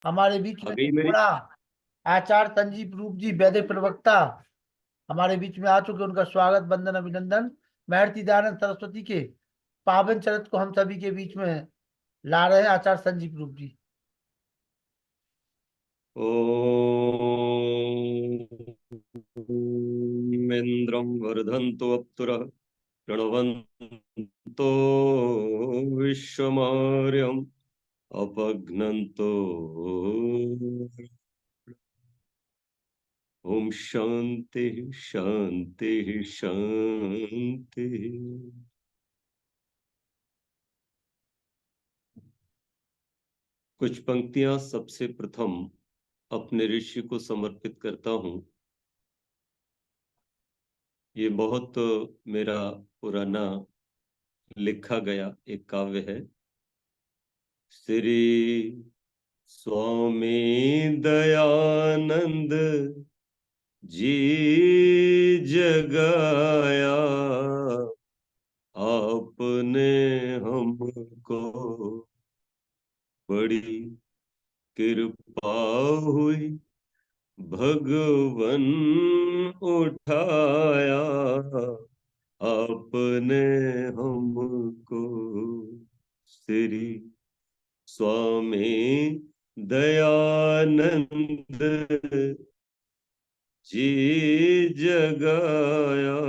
हमारे बीच आ में गई एक मेरी। बड़ा आचार्य संजीव रूप जी वैदिक प्रवक्ता हमारे बीच में आ चुके। उनका स्वागत, वंदन, अभिनंदन। महर्षि दयानंद सरस्वती के पावन चरित्र को हम सभी के बीच में ला रहे हैं आचार्य संजीव रूप जी। ॐ इन्द्रं वर्धन्तो अप्सुरः प्रणवन्तो विश्वमार्यम् अपघ्नन्तो। ॐ शान्ति शान्ति शान्ति। कुछ पंक्तियां सबसे प्रथम अपने ऋषि को समर्पित करता हूं। ये बहुत मेरा पुराना लिखा गया एक काव्य है। श्री स्वामी दयानंद जी जगाया, आपने हमको बड़ी कृपा हुई, भगवन उठाया, आपने हमको। श्री स्वामी दयानंद जी जगाया,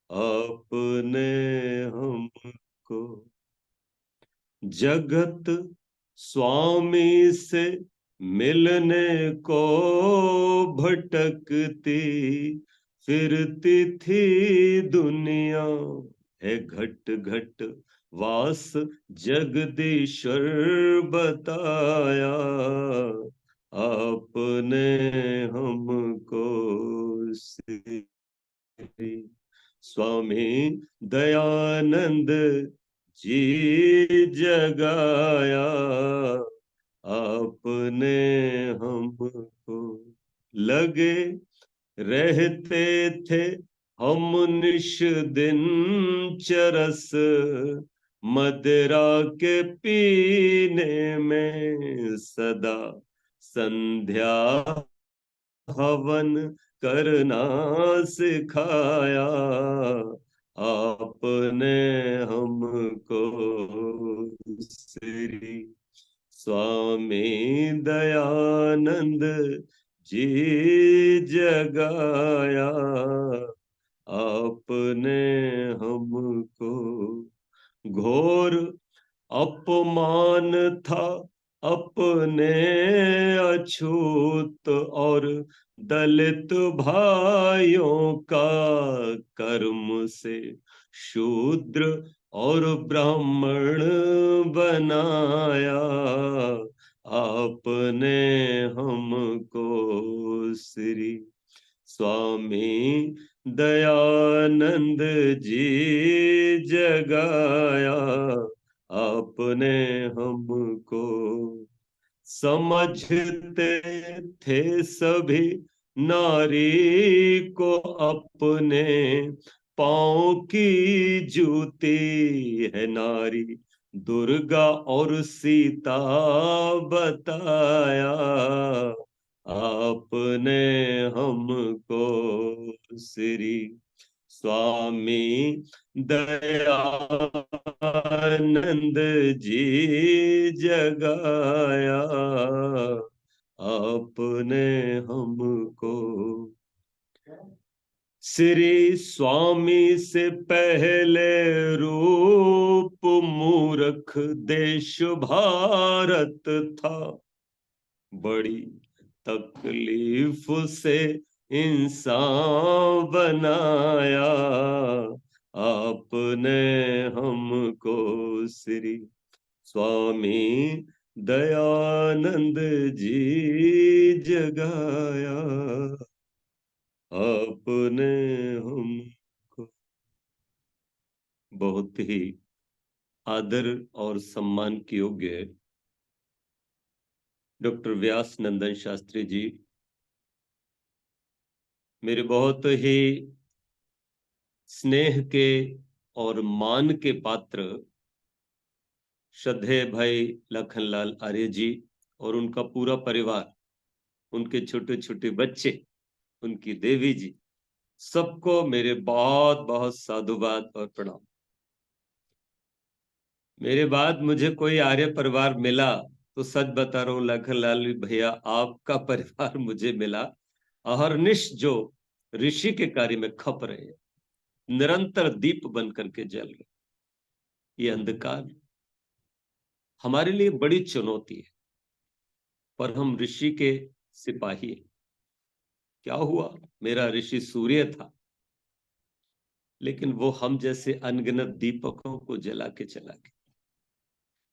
आपने हमको। जगत स्वामी से मिलने को भटकती फिरती थी दुनिया, है घट घट वास जगदीश्वर बताया, आपने हमको। श्री स्वामी दयानंद जी जगाया, आपने हमको। लगे रहते थे हम निश दिन चरस, मदिरा के पीने में सदा संध्या हवन करना सिखाया, आपने हमको। श्री स्वामी दयानंद जी जगाया, आपने हमको। घोर अपमान था अपने अछूत और दलित भाइयों का, कर्म से शूद्र और ब्राह्मण बनाया, आपने हमको। श्री स्वामी दयानंद जी जगाया, आपने हमको। समझते थे सभी नारी को अपने पाँव की जूती, है नारी दुर्गा और सीता बताया, आपने हमको। श्री स्वामी दयानंद जी जगाया, आपने हमको। श्री स्वामी से पहले रूप मूर्ख देश भारत था, बड़ी तकलीफ से इंसान बनाया, आपने हमको। श्री स्वामी दयानंद जी जगाया, आपने हमको। बहुत ही आदर और सम्मान के योग्य डॉक्टर व्यास नंदन शास्त्री जी, मेरे बहुत ही स्नेह के और मान के पात्र श्रद्धेय भाई लखनलाल आर्य जी, और उनका पूरा परिवार, उनके छोटे छोटे बच्चे, उनकी देवी जी, सबको मेरे बहुत बहुत साधुवाद और प्रणाम। मेरे बाद मुझे कोई आर्य परिवार मिला तो सच बता रहा हूं लखनलाल भैया, आपका परिवार मुझे मिला। अहर्निश जो ऋषि के कार्य में खप रहे हैं, निरंतर दीप बन करके जल रहे। ये अंधकार हमारे लिए बड़ी चुनौती है, पर हम ऋषि के सिपाही हैं। क्या हुआ, मेरा ऋषि सूर्य था, लेकिन वो हम जैसे अनगिनत दीपकों को जला के चला गया।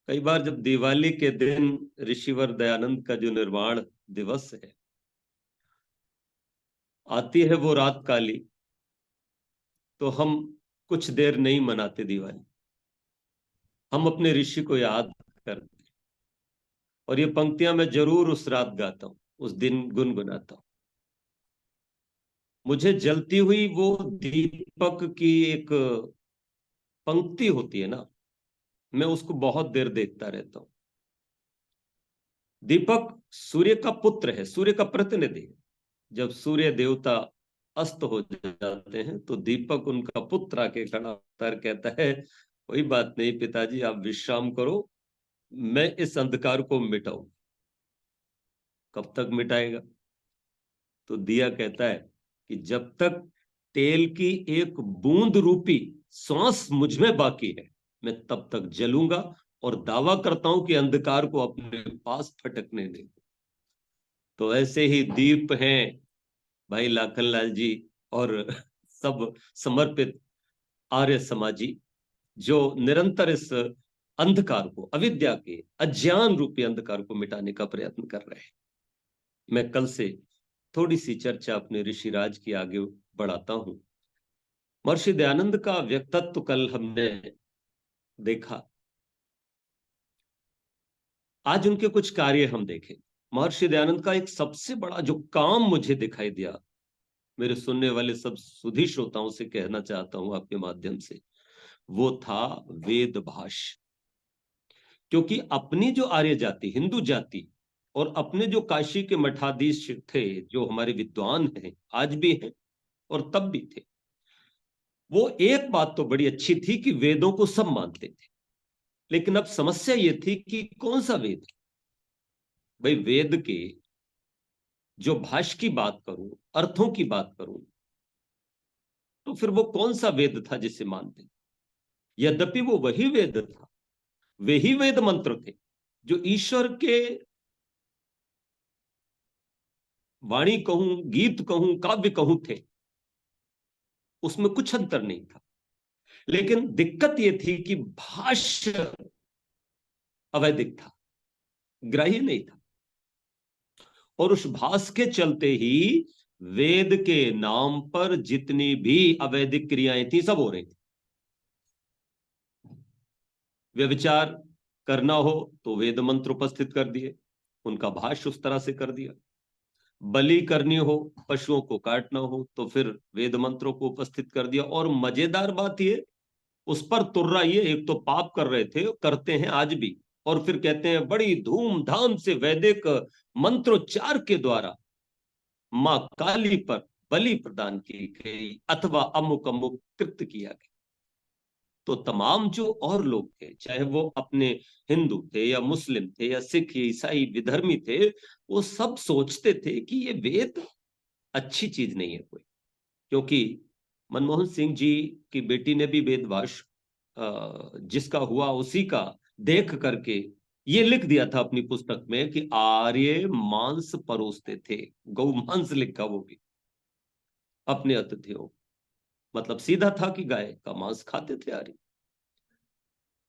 कई बार जब दिवाली के दिन ऋषिवर दयानंद का जो निर्वाण दिवस है, आती है वो रात काली, तो हम कुछ देर नहीं मनाते दिवाली, हम अपने ऋषि को याद करते। और ये पंक्तियां मैं जरूर उस रात गाता हूं, उस दिन गुनगुनाता हूं। मुझे जलती हुई वो दीपक की एक पंक्ति होती है ना, मैं उसको बहुत देर देखता रहता हूं। दीपक सूर्य का पुत्र है, सूर्य का प्रतिनिधि है। जब सूर्य देवता अस्त हो जाते हैं तो दीपक उनका पुत्र आके खड़ा होता है, कहता है कोई बात नहीं पिताजी, आप विश्राम करो, मैं इस अंधकार को मिटाऊं। कब तक मिटाएगा? तो दिया कहता है कि जब तक तेल की एक बूंद रूपी सांस मुझ में बाकी है, मैं तब तक जलूंगा और दावा करता हूं कि अंधकार को अपने पास फटकने दे। तो ऐसे ही दीप हैं भाई लाखनलाल जी और सब समर्पित आर्य समाजी, जो निरंतर इस अंधकार को, अविद्या के अज्ञान रूपी अंधकार को मिटाने का प्रयत्न कर रहे हैं। मैं कल से थोड़ी सी चर्चा अपने ऋषिराज की आगे बढ़ाता हूं। महर्षि दयानंद का व्यक्तित्व कल हमने देखा, आज उनके कुछ कार्य हम देखें। महर्षि दयानंद का एक सबसे बड़ा जो काम मुझे दिखाई दिया, मेरे सुनने वाले सब सुधी श्रोताओं से कहना चाहता हूं आपके माध्यम से, वो था वेद भाष्य। क्योंकि अपनी जो आर्य जाति, हिंदू जाति, और अपने जो काशी के मठाधीश थे, जो हमारे विद्वान हैं, आज भी हैं और तब भी थे, वो एक बात तो बड़ी अच्छी थी कि वेदों को सब मानते थे। लेकिन अब समस्या ये थी कि कौन सा वेद? भाई वेद के जो भाष्य की बात करूं, अर्थों की बात करूं, तो फिर वो कौन सा वेद था जिसे मानते? यद्यपि वो वही वेद था, वही वेद मंत्र थे जो ईश्वर के वाणी कहूं, गीत कहूं, काव्य कहूं थे, उसमें कुछ अंतर नहीं था। लेकिन दिक्कत यह थी कि भाष्य अवैधिक था, ग्राह्य नहीं था। और उस भाष के चलते ही वेद के नाम पर जितनी भी अवैधिक क्रियाएं थी सब हो रही थी। व्यभिचार करना हो तो वेद मंत्र उपस्थित कर दिए, उनका भाष्य उस तरह से कर दिया। बलि करनी हो, पशुओं को काटना हो, तो फिर वेद मंत्रों को उपस्थित कर दिया। और मजेदार बात ये, उस पर तुर्रा ये, एक तो पाप कर रहे थे, करते हैं आज भी, और फिर कहते हैं बड़ी धूमधाम से वैदिक मंत्रोच्चार के द्वारा मां काली पर बलि प्रदान की गई अथवा अमुक अमुक कृत्य किया गया। तो तमाम जो और लोग थे, चाहे वो अपने हिंदू थे या मुस्लिम थे या सिख या ईसाई विधर्मी थे, वो सब सोचते थे कि ये वेद अच्छी चीज नहीं है कोई। क्योंकि मनमोहन सिंह जी की बेटी ने भी वेदभाष जिसका हुआ उसी का देख करके ये लिख दिया था अपनी पुस्तक में कि आर्य मांस परोसते थे, गौ मांस लिखा वो भी अपने अतिथियों। मतलब सीधा था कि गाय का मांस खाते थे आर्य।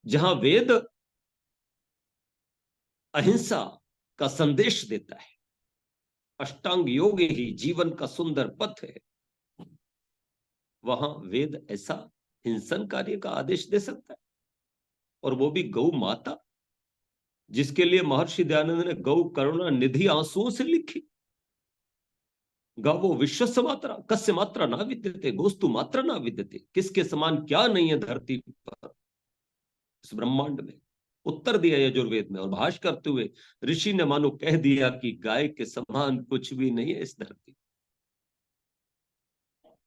जहां वेद अहिंसा का संदेश देता है, अष्टांग योग ही जीवन का सुंदर पथ है, वहां वेद ऐसा हिंसन कार्य का आदेश दे सकता है? और वो भी गौ माता, जिसके लिए महर्षि दयानंद ने गौ करुणा निधि आंसुओं से लिखी। गावो विश्वस्य मात्रा कस्य मात्रा ना विद्यते गोस्तु मात्रा ना विद्यते, किसके समान क्या नहीं है धरती पर, इस ब्रह्मांड में। उत्तर दिया यजुर्वेद में, और भाष्य करते हुए ऋषि ने मानो कह दिया कि गाय के समान कुछ भी नहीं है इस धरती,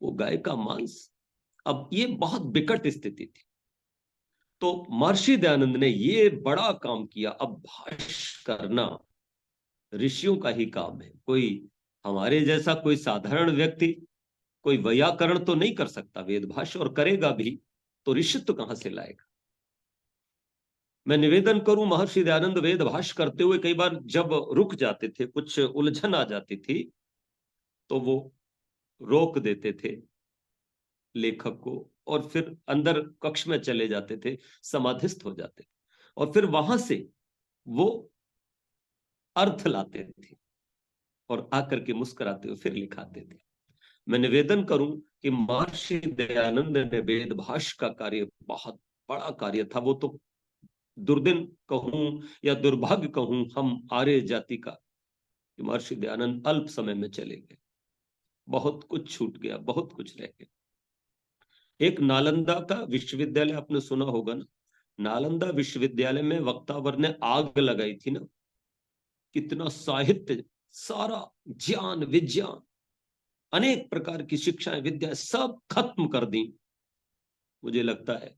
वो गाय का मांस। अब ये बहुत विकट स्थिति थी, तो महर्षि दयानंद ने ये बड़ा काम किया। अब भाष्य करना ऋषियों का ही काम है, कोई हमारे जैसा कोई साधारण व्यक्ति कोई वैयाकरण तो नहीं कर सकता वेद भाष्य, और करेगा भी तो ऋषित्व कहां से लाएगा। मैं निवेदन करूं, महर्षि दयानंद वेद भाष्य करते हुए कई बार जब रुक जाते थे, कुछ उलझन आ जाती थी, तो वो रोक देते थे लेखक को, और फिर अंदर कक्ष में चले जाते थे, समाधिस्थ हो जाते थे, और फिर वहां से वो अर्थ लाते थे और आकर के मुस्कुराते हुए फिर लिखाते थे। मैं निवेदन करूं कि महर्षि दयानंद ने वेद भाष्य का कार्य बहुत बड़ा कार्य था। वो तो दुर्दिन कहूं या दुर्भाग्य कहूं हम आर्य जाति का, कि महर्षि दयानंद अल्प समय में चले गए, बहुत कुछ छूट गया, बहुत कुछ रह गया। एक नालंदा का विश्वविद्यालय आपने सुना होगा ना, नालंदा विश्वविद्यालय में वक्तावर ने आग लगाई थी ना, कितना साहित्य, सारा ज्ञान विज्ञान, अनेक प्रकार की शिक्षाएं विद्या सब खत्म कर दी। मुझे लगता है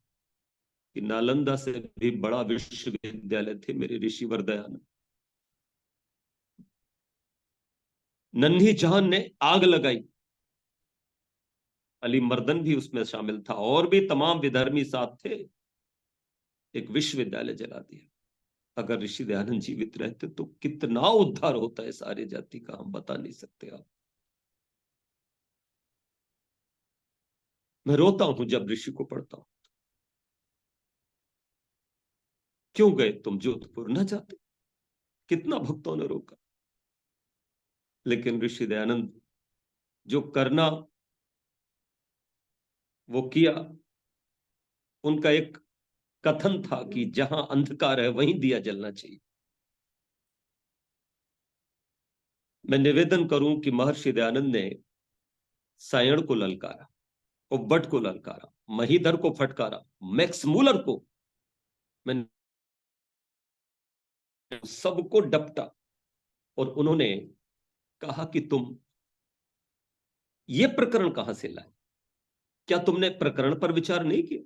कि नालंदा से भी बड़ा विश्वविद्यालय थे मेरे ऋषिवर दयानंद। नन्ही जहान ने आग लगाई, अली मर्दन भी उसमें शामिल था, और भी तमाम विधर्मी साथ थे, एक विश्वविद्यालय जला दिया। अगर ऋषि दयानंद जीवित रहते तो कितना उद्धार होता है सारी जाति का, हम बता नहीं सकते आप। मैं रोता हूं जब ऋषि को पढ़ता हूं। क्यों गए तुम जोधपुर, न जाते, कितना भक्तों ने रोका, लेकिन ऋषि दयानंद जो करना वो किया। उनका एक कथन था कि जहां अंधकार है वहीं दिया जलना चाहिए। मैं निवेदन करूं कि महर्षि दयानंद ने सायण को ललकारा, उब्बट को ललकारा, महीधर को फटकारा, मैक्स मूलर को, मैं सबको डपटा, और उन्होंने कहा कि तुम ये प्रकरण कहां से लाए, क्या तुमने प्रकरण पर विचार नहीं किया,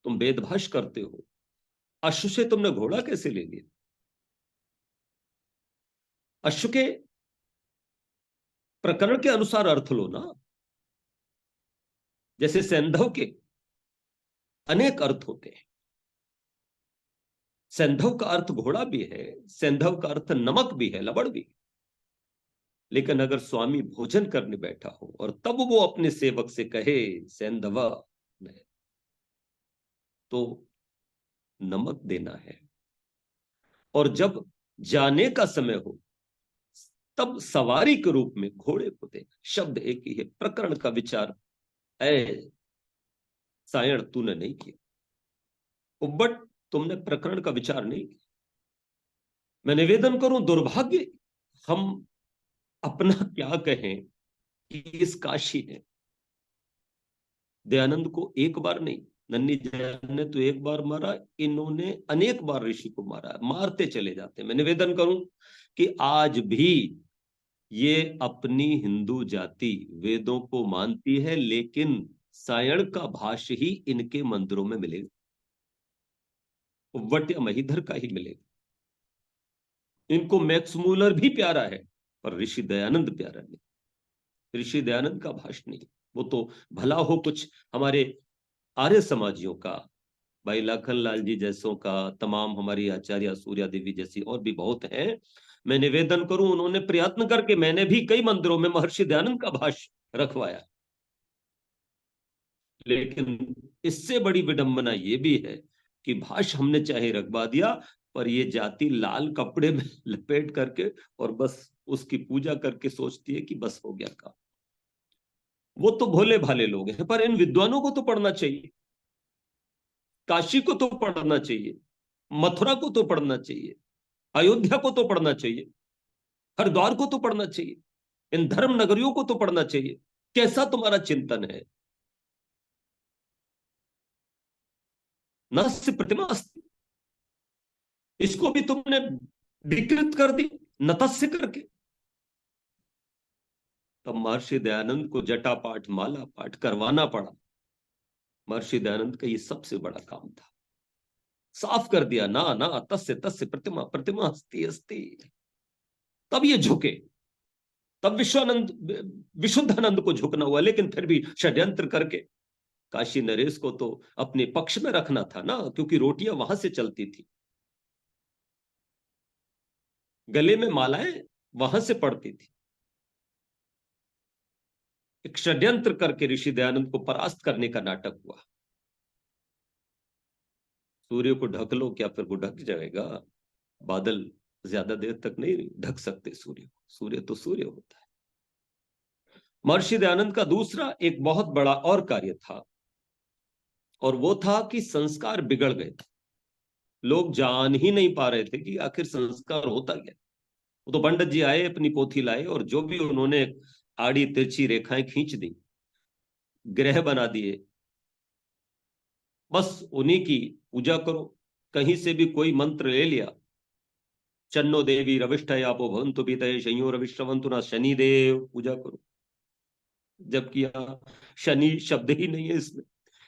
तुम वेदभाष करते हो, अश्व से तुमने घोड़ा कैसे ले लिया, अश्व के प्रकरण के अनुसार अर्थ लो ना। जैसे सैंधव के अनेक अर्थ होते हैं, सैंधव का अर्थ घोड़ा भी है, सैंधव का अर्थ नमक भी है, लवण भी। लेकिन अगर स्वामी भोजन करने बैठा हो और तब वो अपने सेवक से कहे सैंधवा, तो नमक देना है, और जब जाने का समय हो तब सवारी के रूप में घोड़े को देना। शब्द एक ही है, प्रकरण का विचार ऐ सायण तूने नहीं किया, उब्बट तुमने प्रकरण का विचार नहीं किया। मैं निवेदन करूं, दुर्भाग्य हम अपना क्या कहें कि इस काशी ने दयानंद को एक बार नहीं, नन्ही जैन ने तो एक बार मारा, इन्होंने अनेक बार ऋषि को मारा, मारते चले जाते। मैं निवेदन करूं कि आज भी ये अपनी हिंदू जाति वेदों को मानती है, लेकिन सायण का भाष्य ही इनके मंदिरों में मिलेगा, उव्वट या महीधर का ही मिलेगा। इनको मैक्स मूलर भी प्यारा है, पर ऋषि दयानंद प्यारा नहीं। ऋषि दयानंद का भाष्य नहीं, वो तो भला हो कुछ हमारे आर्य समाजियों का, भाई लाखन लाल जी जैसों का, तमाम हमारी आचार्य सूर्या देवी जैसी और भी बहुत हैं। मैं निवेदन करूं, उन्होंने प्रयत्न करके, मैंने भी कई मंदिरों में महर्षि दयानंद का भाष्य रखवाया, लेकिन इससे बड़ी विडंबना ये भी है कि भाष्य हमने चाहे रखवा दिया, पर ये जाति लाल कपड़े में लपेट करके और बस उसकी पूजा करके सोचती है कि बस हो गया काम। वो तो भोले भाले लोग हैं, पर इन विद्वानों को तो पढ़ना चाहिए, काशी को तो पढ़ना चाहिए, मथुरा को तो पढ़ना चाहिए, अयोध्या को तो पढ़ना चाहिए, हरिद्वार को तो पढ़ना चाहिए, इन धर्म नगरियों को तो पढ़ना चाहिए। कैसा तुम्हारा चिंतन है? न से प्रतिमा अस्ति, इसको भी तुमने विकृत कर दी नतस्य करके। तब महर्षि दयानंद को जटा पाठ माला पाठ करवाना पड़ा। महर्षि दयानंद का ये सबसे बड़ा काम था, साफ कर दिया, ना ना तस्य तस्य प्रतिमा प्रतिमा अस्ति अस्ति। तब ये झुके, तब विशुद्धानंद को झुकना हुआ। लेकिन फिर भी षड्यंत्र करके काशी नरेश को तो अपने पक्ष में रखना था ना, क्योंकि रोटियां वहां से चलती थी, गले में मालाएं वहां से पड़ती थी। एक षड्यंत्र करके ऋषि दयानंद को परास्त करने का नाटक हुआ। सूर्य को ढक लो, क्या फिर वो ढक जाएगा? बादल ज्यादा देर तक नहीं ढक सकते सूर्य को, सूर्य तो सूर्य होता है। महर्षि दयानंद का दूसरा एक बहुत बड़ा और कार्य था, और वो था कि संस्कार बिगड़ गए थे। लोग जान ही नहीं पा रहे थे कि आखिर संस्कार होता क्या। वो तो पंडित जी आए, अपनी पोथी लाए, और जो भी उन्होंने आड़ी तिरछी रेखाएं खींच दी, ग्रह बना दिए, बस उन्हीं की पूजा करो। कहीं से भी कोई मंत्र ले लिया, चन्नो देवी रविष्ठयापो भवन्तु पीतये शयो रविश्रवन्तु ना, शनि देव पूजा करो। जबकि यहाँ शनि शब्द ही नहीं है इसमें,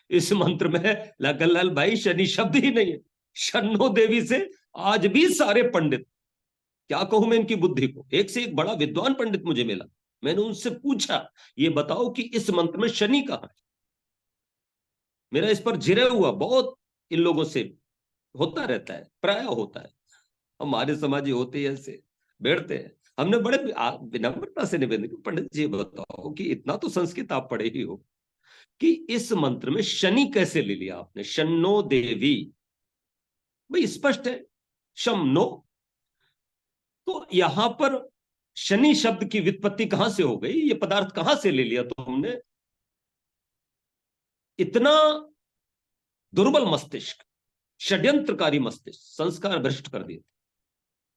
इस मंत्र में लखनलाल भाई शनि शब्द ही नहीं है। शन्नो देवी से आज भी सारे पंडित, क्या कहूं मैं इनकी बुद्धि को, एक से एक बड़ा विद्वान पंडित मुझे मिला। मैंने उनसे पूछा, ये बताओ कि इस मंत्र में शनि कहां है। मेरा इस पर जिरे हुआ बहुत, इन लोगों से होता रहता है, प्राय होता है। हमारे समाजी होते हैं ऐसे, बैठते हैं। हमने बड़े विनम्रता से निवेदन किया, पंडित जी बताओ कि इतना तो संस्कृत आप पढ़े ही हो, कि इस मंत्र में शनि कैसे ले लिया आपने? शन्नो देवी, भाई स्पष्ट है, शम नो। तो यहां पर शनि शब्द की व्युत्पत्ति कहां से हो गई? ये पदार्थ कहां से ले लिया तुमने? इतना दुर्बल मस्तिष्क, षड्यंत्रकारी मस्तिष्क, संस्कार भ्रष्ट कर दिए।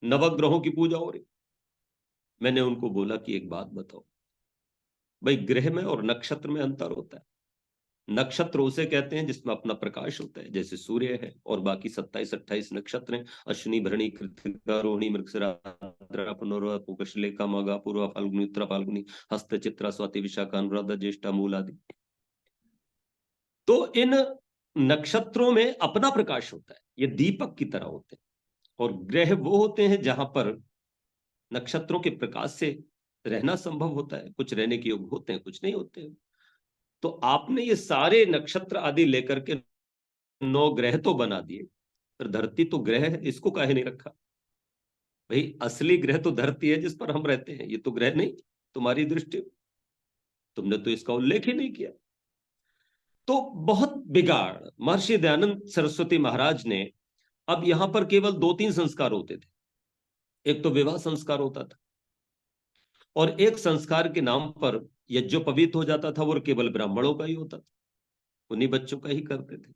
नवग्रहों की पूजा हो रही। मैंने उनको बोला कि एक बात बताओ भाई, ग्रह में और नक्षत्र में अंतर होता है। नक्षत्र उसे कहते हैं जिसमें अपना प्रकाश होता है, जैसे सूर्य है, और बाकी 27-28 नक्षत्र हैं, अश्विनी भरणी कृतिका रोहिणी मृगशिरा आद्रा पुनर्वसु पुष्यलेखा मघा पूर्वा फाल्गुनी उत्तरा फाल्गुनी हस्त चित्रा स्वाति विशाखा अनुराधा ज्येष्ठा मूल आदि। तो इन नक्षत्रों में अपना प्रकाश होता है, ये दीपक की तरह होते हैं। और ग्रह वो होते हैं जहां पर नक्षत्रों के प्रकाश से रहना संभव होता है, कुछ रहने के योग्य होते हैं, कुछ नहीं होते हैं। तो आपने ये सारे नक्षत्र आदि लेकर के 9 ग्रह तो बना दिए, पर धरती तो ग्रह है, इसको काहे नहीं रखा? भाई असली ग्रह तो धरती है जिस पर हम रहते हैं, ये तो ग्रह नहीं। तुम्हारी दृष्टि, तुमने तो इसका उल्लेख ही नहीं किया। तो बहुत बिगाड़ महर्षि दयानंद सरस्वती महाराज ने। अब यहां पर केवल 2-3 संस्कार होते थे। एक तो विवाह संस्कार होता था, और एक संस्कार के नाम पर यज्ञोपवीत हो जाता था, वो केवल ब्राह्मणों का ही होता था, उन्हीं बच्चों का ही करते थे।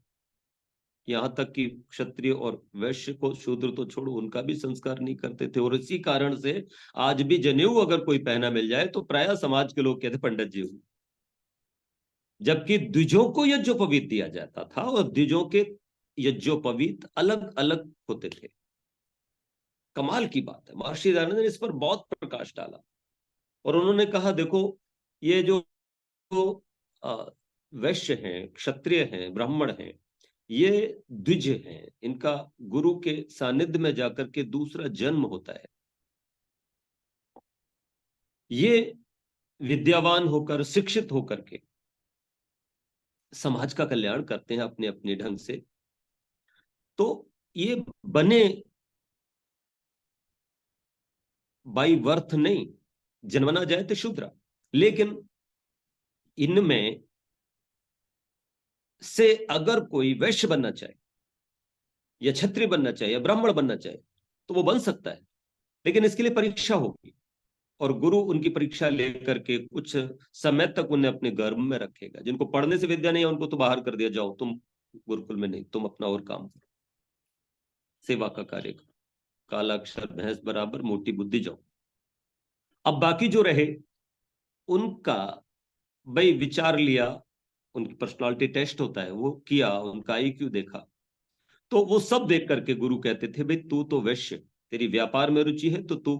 यहां तक कि क्षत्रिय और वैश्य को, शूद्र तो छोड़ो, उनका भी संस्कार नहीं करते थे। और इसी कारण से आज भी जनेऊ अगर कोई पहना मिल जाए तो प्राय समाज के लोग कहते पंडित जी हो। जबकि द्विजों को यज्ञोपवीत दिया जाता था, और द्विजों के यज्ञोपवीत अलग अलग होते थे। कमाल की बात है, महर्षि दयानंद ने इस पर बहुत प्रकाश डाला, और उन्होंने कहा देखो, ये जो वैश्य हैं, क्षत्रिय हैं, ब्राह्मण हैं, ये द्विज हैं, इनका गुरु के सानिध्य में जाकर के दूसरा जन्म होता है। ये विद्यावान होकर, शिक्षित होकर के समाज का कल्याण करते हैं अपने अपने ढंग से। तो ये बने बाई वर्थ नहीं, जन्मना जाए तो शूद्र। लेकिन इनमें से अगर कोई वैश्य बनना चाहे, या क्षत्रिय बनना चाहे, या ब्राह्मण बनना चाहे, तो वो बन सकता है। लेकिन इसके लिए परीक्षा होगी, और गुरु उनकी परीक्षा लेकर के कुछ समय तक उन्हें अपने गर्भ में रखेगा। जिनको पढ़ने से विद्या नहीं है उनको तो बाहर कर दिया, जाओ तुम गुरुकुल में नहीं, तुम अपना और काम करो, सेवा का कार्य करो, काला अक्षर भैंस बराबर मोटी बुद्धि जाओ। अब बाकी जो रहे उनका भाई विचार लिया, उनकी पर्सनालिटी टेस्ट होता है, वो किया, उनका आईक्यू देखा, तो वो सब देख करके गुरु कहते थे भाई तू तो वैश्य, तेरी व्यापार में रुचि है तो तू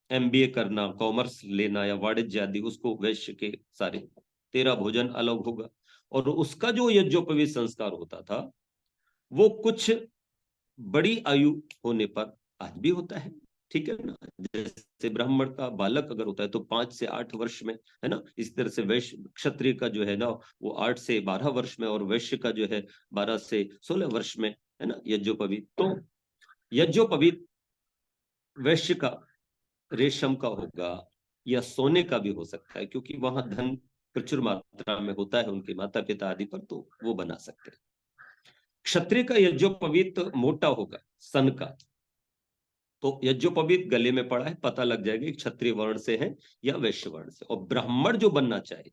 MBA करना, कॉमर्स लेना या वाणिज्य आदि, उसको वैश्य के सारे, तेरा भोजन अलग होगा। और उसका जो यज्ञोपवीत संस्कार होता था वो कुछ बड़ी आयु होने पर आज भी होता है, ठीक है ना। जैसे ब्राह्मण का बालक अगर होता है तो 5 से 8 वर्ष में, है ना। इस तरह से वैश्य क्षत्रिय का जो है ना वो 8 से 12 वर्ष में, और वैश्य का जो है 12 से 16 वर्ष में, है ना, यज्ञोपवीत। तो यज्ञोपवीत वैश्य का रेशम का होगा या सोने का भी हो सकता है, क्योंकि वहां धन प्रचुर मात्रा में होता है उनके माता पिता आदि पर, तो वो बना सकते हैं। क्षत्रिय का यज्ञोपवीत मोटा होगा, सन का। तो यज्ञोपवीत गले में पड़ा है, पता लग जाएगा कि क्षत्रिय वर्ण से है या वैश्य वर्ण से। और ब्राह्मण जो बनना चाहे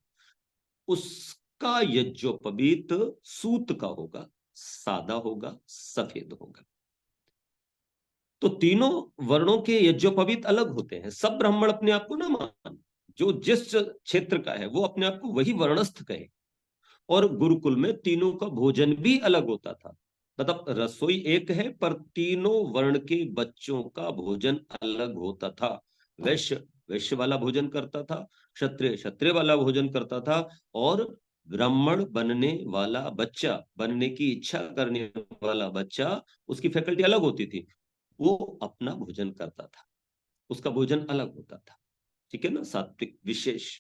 उसका यज्ञोपवीत सूत का होगा, सादा होगा, सफेद होगा। तो तीनों वर्णों के यज्ञोपवीत अलग होते हैं। सब ब्राह्मण अपने आप को ना मान, जो जिस क्षेत्र का है वो अपने आप को वही वर्णस्थ कहे। और गुरुकुल में तीनों का भोजन भी अलग होता था, मतलब रसोई एक है पर तीनों वर्ण के बच्चों का भोजन अलग होता था। वैश्य वैश्य वाला भोजन करता था, क्षत्रिय क्षत्रिय वाला भोजन करता था, और ब्राह्मण बनने वाला बच्चा, बनने की इच्छा करने वाला बच्चा, उसकी फैकल्टी अलग होती थी, वो अपना भोजन करता था, उसका भोजन अलग होता था, ठीक है ना, सात्विक विशेष।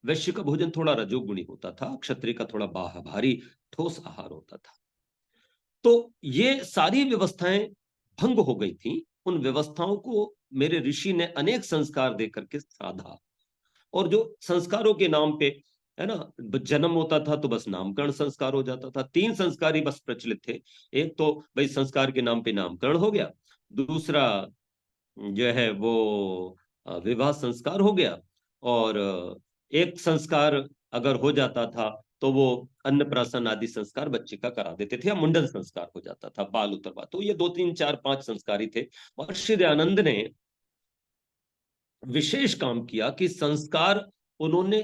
वैश्य का भोजन थोड़ा रजोगुणी होता था, क्षत्रिय का थोड़ा भारी ठोस आहार होता था। तो ये सारी व्यवस्थाएं भंग हो गई थी। उन व्यवस्थाओं को मेरे ऋषि ने अनेक संस्कार दे करके साधा। और जो संस्कारों के नाम पे, है ना, जन्म होता था तो बस नामकरण संस्कार हो जाता था। 3 संस्कार ही बस प्रचलित थे। एक तो भाई संस्कार के नाम पे नामकरण हो गया, दूसरा जो है वो विवाह संस्कार हो गया, और एक संस्कार अगर हो जाता था तो वो अन्नप्राशन आदि संस्कार बच्चे का करा देते थे, या मुंडन संस्कार हो जाता था, बाल उतरवा। तो ये 2 3 4 5 संस्कार ही थे। महर्षि दयानंद ने विशेष काम किया कि संस्कार, उन्होंने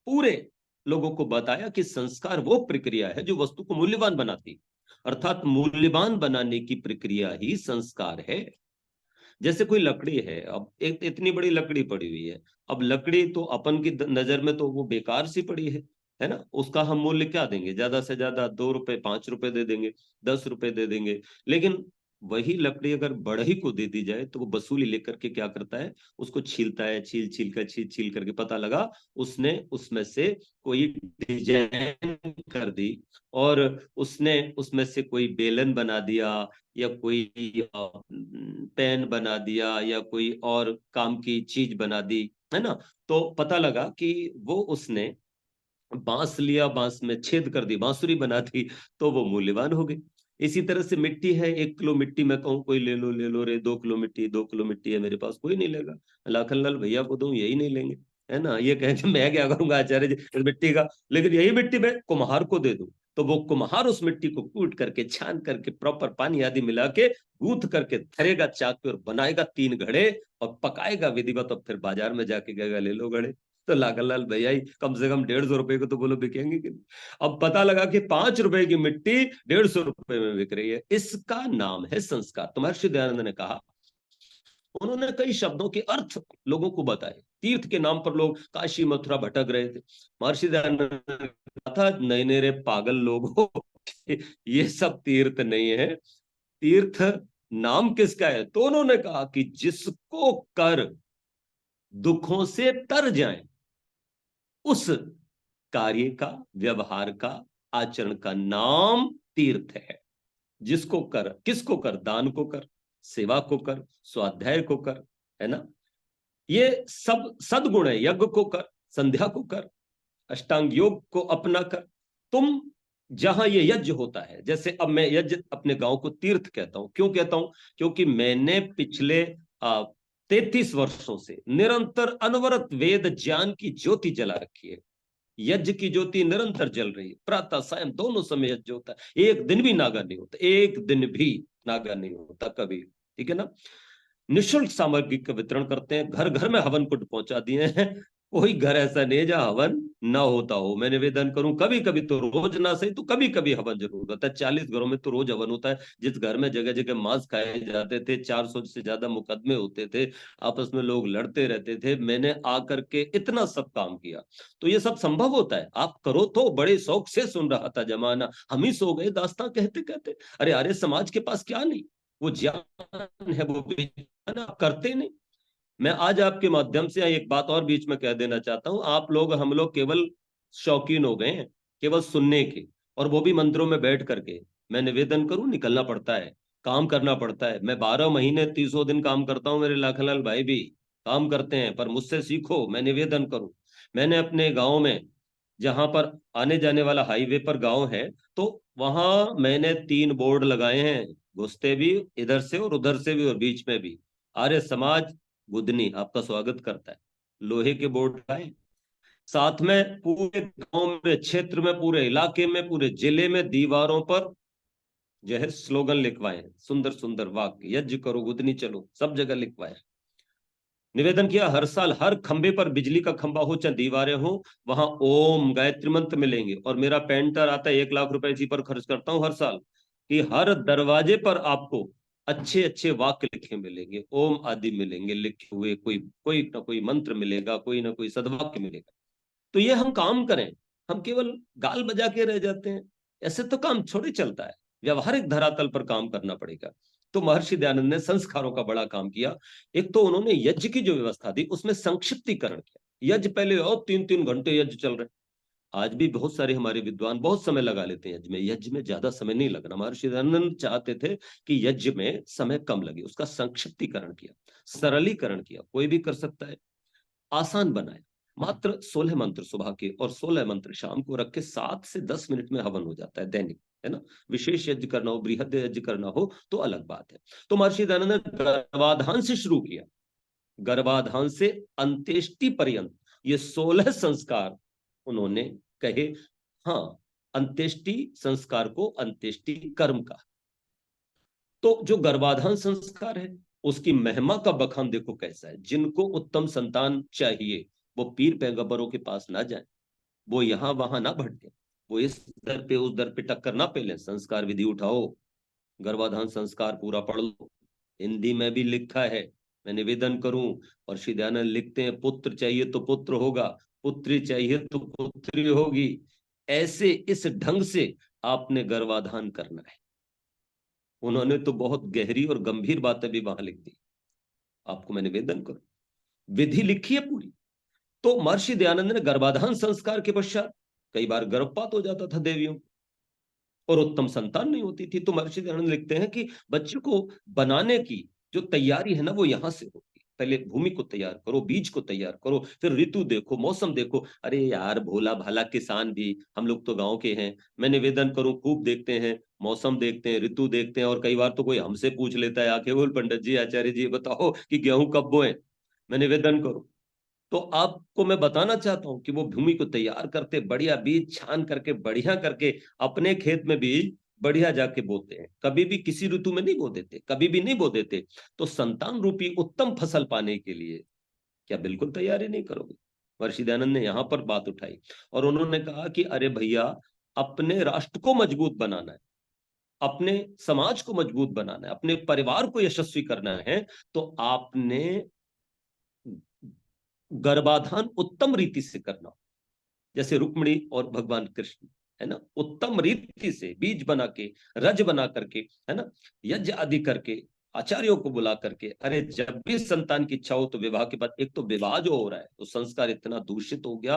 पूरे लोगों को बताया कि संस्कार वो प्रक्रिया है जो वस्तु को मूल्यवान बनाती, अर्थात मूल्यवान बनाने की प्रक्रिया ही संस्कार है। जैसे कोई लकड़ी है, अब एक इतनी बड़ी लकड़ी पड़ी हुई है, अब लकड़ी तो अपन की नजर में तो वो बेकार सी पड़ी है ना, उसका हम मूल्य क्या देंगे, ज्यादा से ज्यादा 2 रुपए 5 रुपए दे देंगे, 10 रुपए दे देंगे। लेकिन वही लकड़ी अगर बढ़ई को दे दी जाए तो वो वसूली लेकर के क्या करता है, उसको छीलता है, छील छील करके पता लगा उसने उसमें से कोई डिजाइन कर दी, और उसने उसमें से कोई बेलन बना दिया, या कोई पेन बना दिया, या कोई और काम की चीज बना दी, है ना। तो पता लगा कि वो उसने बांस लिया, बांस में छेद कर दी, बांसुरी बना दी, तो वो मूल्यवान हो गई। इसी तरह से मिट्टी है, 1 किलो मिट्टी मैं कहूँ कोई ले लो रे, 2 किलो मिट्टी, 2 किलो मिट्टी है मेरे पास, कोई नहीं लेगा। लाखन लाल भैया को दूं, यही नहीं लेंगे, है ना। ये कहें कि मैं क्या करूंगा आचार्य जी इस मिट्टी का, लेकिन यही मिट्टी मैं कुम्हार को दे दूं, तो वो कुम्हार उस मिट्टी को कूट करके, छान करके, प्रॉपर पानी आदि मिला के गूंथ करके धरेगा चाक पे और बनाएगा 3 घड़े, और पकाएगा विधिवत, और फिर बाजार में जाके कहेगा ले लो घड़े। तो लाखनलाल भैया ही कम से कम 150 रुपए को तो बोलो बिकेंगे कि नहीं। अब पता लगा कि 5 रुपए की मिट्टी 150 रुपए में बिक रही है। इसका नाम है संस्कार। तो महर्षि दयानंद ने कहा, उन्होंने कई शब्दों के अर्थ लोगों को बताए। तीर्थ के नाम पर लोग काशी मथुरा भटक रहे थे, महर्षि दयानंद ने कहा था, नए नए पागल लोग हो, ये सब तीर्थ नहीं है। तीर्थ नाम किसका है? तो उन्होंने कहा कि जिसको कर दुखों से तर जाए, उस कार्य का, व्यवहार का, आचरण का नाम तीर्थ है। जिसको कर, किसको कर? दान को कर, सेवा को कर, स्वाध्याय को कर, है ना। ये सब सद्गुण है। यज्ञ को कर, संध्या को कर, अष्टांग योग को अपना कर। तुम जहां ये यज्ञ होता है, जैसे अब मैं यज्ञ अपने गांव को तीर्थ कहता हूं। क्यों कहता हूं? क्योंकि मैंने पिछले 33 वर्षों से निरंतर अनवरत वेद ज्ञान की ज्योति जला रखी है। यज्ञ की ज्योति निरंतर जल रही है, प्रातः सायं दोनों समय यज्ञ होता है, एक दिन भी नागा नहीं होता, एक दिन भी नागा नहीं होता कभी, ठीक है ना। निःशुल्क सामग्री का वितरण करते हैं, घर घर में हवन कुंड पहुंचा दिए हैं, कोई घर ऐसा नहीं है जहाँ हवन ना होता हो। मैं निवेदन करूं, कभी कभी तो रोज ना सही तो कभी कभी हवन जरूर होता है। 40 घरों में तो रोज हवन होता है। जिस घर में जगह जगह मांस खाए जाते थे, 400 से ज्यादा मुकदमे होते थे, आपस में लोग लड़ते रहते थे, मैंने आकर के इतना सब काम किया। तो ये सब संभव होता है। आप करो तो। बड़े शौक से सुन रहा था जमाना, हम ही सो गए दास्तां कहते कहते। अरे आर्य समाज के पास क्या नहीं, वो ज्ञान है, वो विज्ञान, आप करते नहीं। मैं आज आपके माध्यम से एक बात और बीच में कह देना चाहता हूं। आप लोग, हम लोग केवल शौकीन हो गए हैं, केवल सुनने के, और वो भी मंदिरों में बैठ करके। मैं निवेदन करूं, निकलना पड़ता है, काम करना पड़ता है। मैं 12 महीने 30 दिन काम करता हूं, मेरे लाखनलाल भाई भी काम करते हैं, पर मुझसे सीखो। मैं निवेदन करूं, मैंने अपने गांव में, जहां पर आने जाने वाला हाईवे पर गांव है, तो वहां मैंने 3 बोर्ड लगाए हैं, घुसते भी इधर से और उधर से भी और बीच में भी। आर्य समाज बुधनी आपका स्वागत करता है। लोहे के बोर्ड लगाए, साथ में पूरे गांव में, क्षेत्र में, पूरे इलाके में, पूरे जिले में दीवारों पर जो है स्लोगन लिखवाए हैं, सुंदर सुंदर वाक्य, यज्ञ करो बुधनी चलो, सब जगह लिखवाए। निवेदन किया, हर साल हर खंबे पर, बिजली का खंबा हो चाहे दीवारें हो, वहां ओम गायत्री मंत्र मिलेंगे। और मेरा पेंटर आता है, 1 लाख रुपए इसी पर खर्च करता हूं हर साल, कि हर दरवाजे पर आपको अच्छे अच्छे वाक्य लिखे मिलेंगे, ओम आदि मिलेंगे लिखे हुए, कोई कोई ना कोई मंत्र मिलेगा, कोई ना कोई सदवाक्य मिलेगा। तो ये हम काम करें, हम केवल गाल बजा के रह जाते हैं, ऐसे तो काम छोड़े चलता है। व्यवहारिक धरातल पर काम करना पड़ेगा। तो महर्षि दयानंद ने संस्कारों का बड़ा काम किया। एक तो उन्होंने यज्ञ की जो व्यवस्था दी उसमें संक्षिप्तीकरण किया। यज्ञ पहले और 3-3 घंटे यज्ञ चल रहे, आज भी बहुत सारे हमारे विद्वान बहुत समय लगा लेते हैं यज्ञ में। यज्ञ में ज्यादा समय नहीं लगना। महर्षि दयानंद चाहते थे कि यज्ञ में समय कम लगे, उसका संक्षिप्तीकरण किया, सरलीकरण किया, कोई भी कर सकता है, आसान बनाया। मात्र 16 मंत्र सुबह के और 16 मंत्र शाम को रख के 7 से 10 मिनट में हवन हो जाता है दैनिक, है ना। विशेष यज्ञ करना हो, बृहद यज्ञ करना हो तो अलग बात है। तो महर्षि दयानंद ने गर्भाधान से शुरू किया, गर्भाधान से अंत्येष्टि पर्यंत ये 16 संस्कार उन्होंने कहे। हाँ, अंत्येष्टि संस्कार को अंत्येष्टि कर्म का। तो जो गर्भाधान संस्कार है उसकी महिमा का बखान देखो कैसा है। जिनको उत्तम संतान चाहिए वो पीर पैगंबरों के पास ना जाए, वो यहां वहां ना भटके, वो इस दर पे उस दर पे टक्कर ना पेले। संस्कार विधि उठाओ, गर्भाधान संस्कार पूरा पढ़ लो, हिंदी में भी लिखा है। मैं निवेदन करूं, और श्री दयानंद लिखते हैं, पुत्र चाहिए तो पुत्र होगा, पुत्री चाहिए तो पुत्री होगी, ऐसे इस ढंग से आपने गर्भाधान करना है। उन्होंने तो बहुत गहरी और गंभीर बातें भी वहां लिख दी। आपको मैं निवेदन करूं, विधि लिखी है पूरी। तो महर्षि दयानंद ने गर्भाधान संस्कार के पश्चात कई बार गर्भपात हो जाता था देवियों को, और उत्तम संतान नहीं होती थी। तो महर्षि दयानंद लिखते हैं कि बच्चे को बनाने की जो तैयारी है ना वो यहां से होती है। पहले भूमि को तैयार करो, बीज को तैयार करो, फिर ऋतु देखो, मौसम देखो। अरे यार, भोला भाला किसान भी, हम लोग तो गांव के हैं, मैं निवेदन करूं, खूब देखते हैं, मौसम देखते हैं, ऋतु देखते हैं। और कई बार तो कोई हमसे पूछ लेता है आके, बोल पंडित जी, आचार्य जी, बताओ कि गेहूं कब बोए। मैं निवेदन करूं, तो आपको मैं बताना चाहता हूं कि वो भूमि को तैयार करते, बढ़िया बीज छान करके, बढ़िया करके अपने खेत में बीज बढ़िया जाके बोते हैं। कभी भी किसी ऋतु में नहीं बो देते, कभी भी नहीं बो देते। तो संतान रूपी उत्तम फसल पाने के लिए क्या बिल्कुल तैयारी नहीं करोगे? महर्षि दयानंद ने यहां पर बात उठाई, और उन्होंने कहा कि अरे भैया, अपने राष्ट्र को मजबूत बनाना है, अपने समाज को मजबूत बनाना है, अपने परिवार को यशस्वी करना है, तो आपने गर्भाधान उत्तम रीति से करना। जैसे रुक्मिणी और भगवान कृष्ण, है ना, उत्तम रीति से बीज बना के, रज बना करके, है ना, यज्ञ आदि करके, आचार्यों को बुला करके, अरे जब भी संतान की इच्छा हो तो विवाह के बाद, एक तो विवाह जो हो रहा है तो संस्कार इतना दूषित हो गया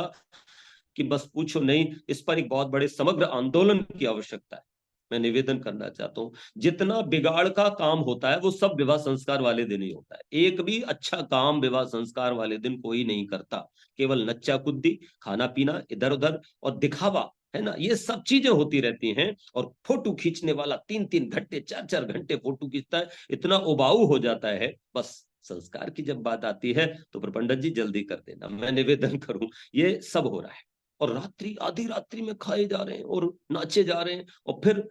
कि बस पूछो नहीं। इस पर एक बहुत बड़े समग्र आंदोलन की आवश्यकता है। मैं निवेदन करना चाहता हूं, जितना बिगाड़ का काम होता है वो सब विवाह संस्कार वाले दिन ही होता है। एक भी अच्छा काम विवाह संस्कार वाले दिन कोई नहीं करता। केवल नच्चा कुद्दी, खाना पीना, इधर उधर और दिखावा, है ना, ये सब चीजें होती रहती हैं। और फोटो खींचने वाला 3-3 घंटे, 4-4 घंटे फोटो खींचता है, इतना उबाऊ हो जाता है। बस संस्कार की जब बात आती है तो फिर पंडित जी जल्दी कर देना, मैं निवेदन करूं, ये सब हो रहा है। और रात्रि, आधी रात्रि में खाए जा रहे हैं और नाचे जा रहे हैं, और फिर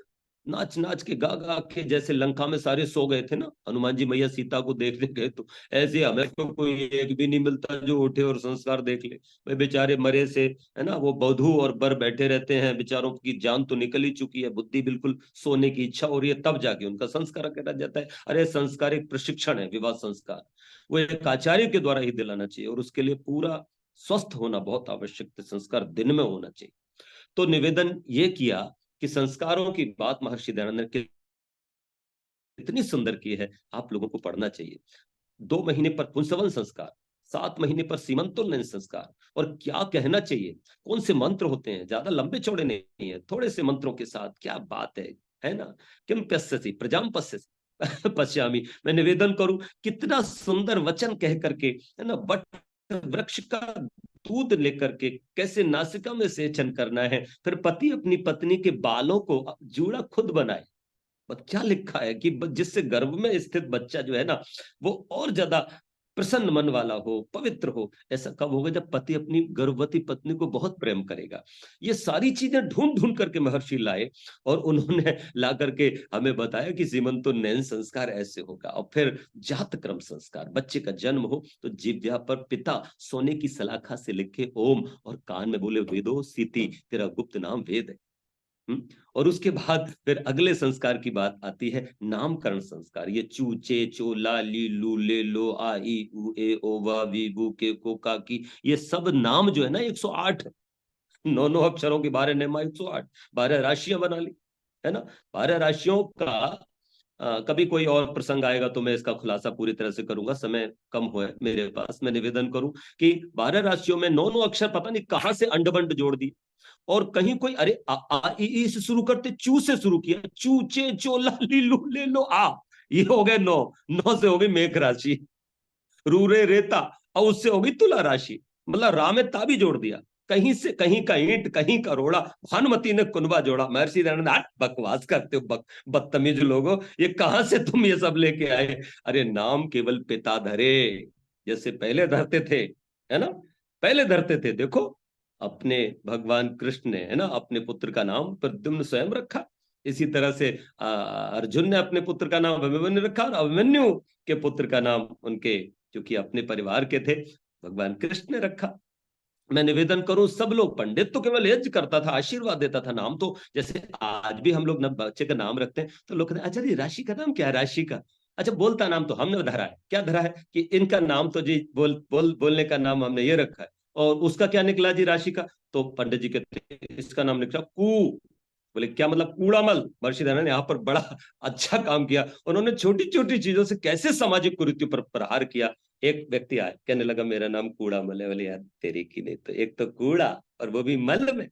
नाच नाच के गा गा के, जैसे लंका में सारे सो गए थे ना, हनुमान जी मैया सीता को देखने गए, तो ऐसे हमें तो कोई एक भी नहीं मिलता जो उठे और संस्कार देख ले। भाई बेचारे मरे से, है ना, वो बधू और बर बैठे रहते हैं, बेचारों की जान तो निकल ही चुकी है, बुद्धि बिल्कुल सोने की इच्छा हो रही है, तब जाके उनका संस्कार करा जाता है। अरे संस्कार एक प्रशिक्षण है, विवाह संस्कार वो एक आचार्य के द्वारा ही दिलाना चाहिए, और उसके लिए पूरा स्वस्थ होना बहुत आवश्यक है, संस्कार दिन में होना चाहिए। तो निवेदन ये किया कि संस्कारों की बात महर्षि दयानंद ने इतनी सुंदर की है, आप लोगों को पढ़ना चाहिए। 2 महीने पर पुंसवन संस्कार, 7 महीने पर सीमंतोन्नयन संस्कार, और क्या कहना चाहिए, कौन से मंत्र होते हैं, ज्यादा लंबे चौड़े नहीं है, थोड़े से मंत्रों के साथ क्या बात है ना। किम पश्यसि प्रजाम पश्यसि पश्यामि, मैं निवेदन करूं, कितना सुंदर वचन कह करके, है ना, बट वृक्ष का दूध लेकर के कैसे नासिका में सेचन करना है, फिर पति अपनी पत्नी के बालों को जूड़ा खुद बनाए। और क्या लिखा है कि जिससे गर्भ में स्थित बच्चा जो है ना, वो और ज्यादा प्रसन्न मन वाला हो, पवित्र हो। ऐसा कब होगा, जब पति अपनी गर्भवती पत्नी को बहुत प्रेम करेगा। ये सारी चीजें ढूंढ ढूंढ करके महर्षि लाए, और उन्होंने ला करके हमें बताया कि सीमंतोन्नयन संस्कार ऐसे होगा। और फिर जात क्रम संस्कार, बच्चे का जन्म हो तो जिह्वा पर पिता सोने की सलाखा से लिखे ओम, और कान में बोले वेदो सीति, तेरा गुप्त नाम वेद है। और उसके बाद फिर अगले संस्कार की बात आती है, नामकरण संस्कार। ये चू चे चो ला ली लू ले लो आ ई उ ए ओ वा वी बू के को का की, ये सब नाम जो है ना 108, 9 अक्षरों के 12 नेमा 108, 12 राशियां बना ली, है ना। 12 राशियों का कभी कोई और प्रसंग आएगा तो मैं इसका खुलासा पूरी तरह से करूंगा, समय कम हो है मेरे पास। मैं निवेदन करूं कि 12 राशियों में 9 अक्षर पता नहीं कहां से अंडबंड जोड़ दी, और कहीं कोई अरे आ ई ई से शुरू करते, चू से शुरू किया, चू चे चो ला ली लू ले लो आ, ये हो गए 9, 9 से हो गई मेघ राशि, रू रे रेता, और उससे हो गई तुला राशि, मतलब रा में ता भी जोड़ दिया, कहीं से कहीं का ईंट कहीं का रोड़ा, भानुमति ने कुनबा जोड़ा। महर्षि दयानंद, बकवास करते हो, बदतमीज लोगो, ये कहां से तुम ये सब लेके आए। अरे नाम केवल पिता धरे, जैसे पहले धरते थे, है ना, पहले धरते थे। देखो अपने भगवान कृष्ण ने, है ना, अपने पुत्र का नाम प्रद्युम्न स्वयं रखा, इसी तरह से अर्जुन ने अपने पुत्र का नाम अभिमन्यु रखा, और अभिमन्यु के पुत्र का नाम उनके जो कि अपने परिवार के थे भगवान कृष्ण ने रखा। मैं निवेदन करूं, सब लोग, पंडित तो केवल यज्ञ करता था, आशीर्वाद देता था, नाम तो जैसे आज भी हम लोग न बच्चे का नाम रखते हैं तो लोग कहते हैं अच्छा जी राशि का नाम क्या है, राशि का, अच्छा बोलता नाम तो हमने धरा है, क्या धरा है कि इनका नाम तो जी बोलने का नाम हमने ये रखा है, और उसका क्या निकला जी राशि का, तो पंडित जी कहते हैं इसका नाम निकला कू। बोले क्या मतलब, कूड़ामल। महर्षि दयानंद ने यहाँ पर बड़ा अच्छा काम किया, उन्होंने छोटी छोटी चीजों से कैसे सामाजिक कुरीतियों पर प्रहार किया। एक व्यक्ति आया, कहने लगा मेरा नाम कूड़ामल है। बोले यार तेरी की नहीं, तो एक तो कूड़ा और वो भी मल में।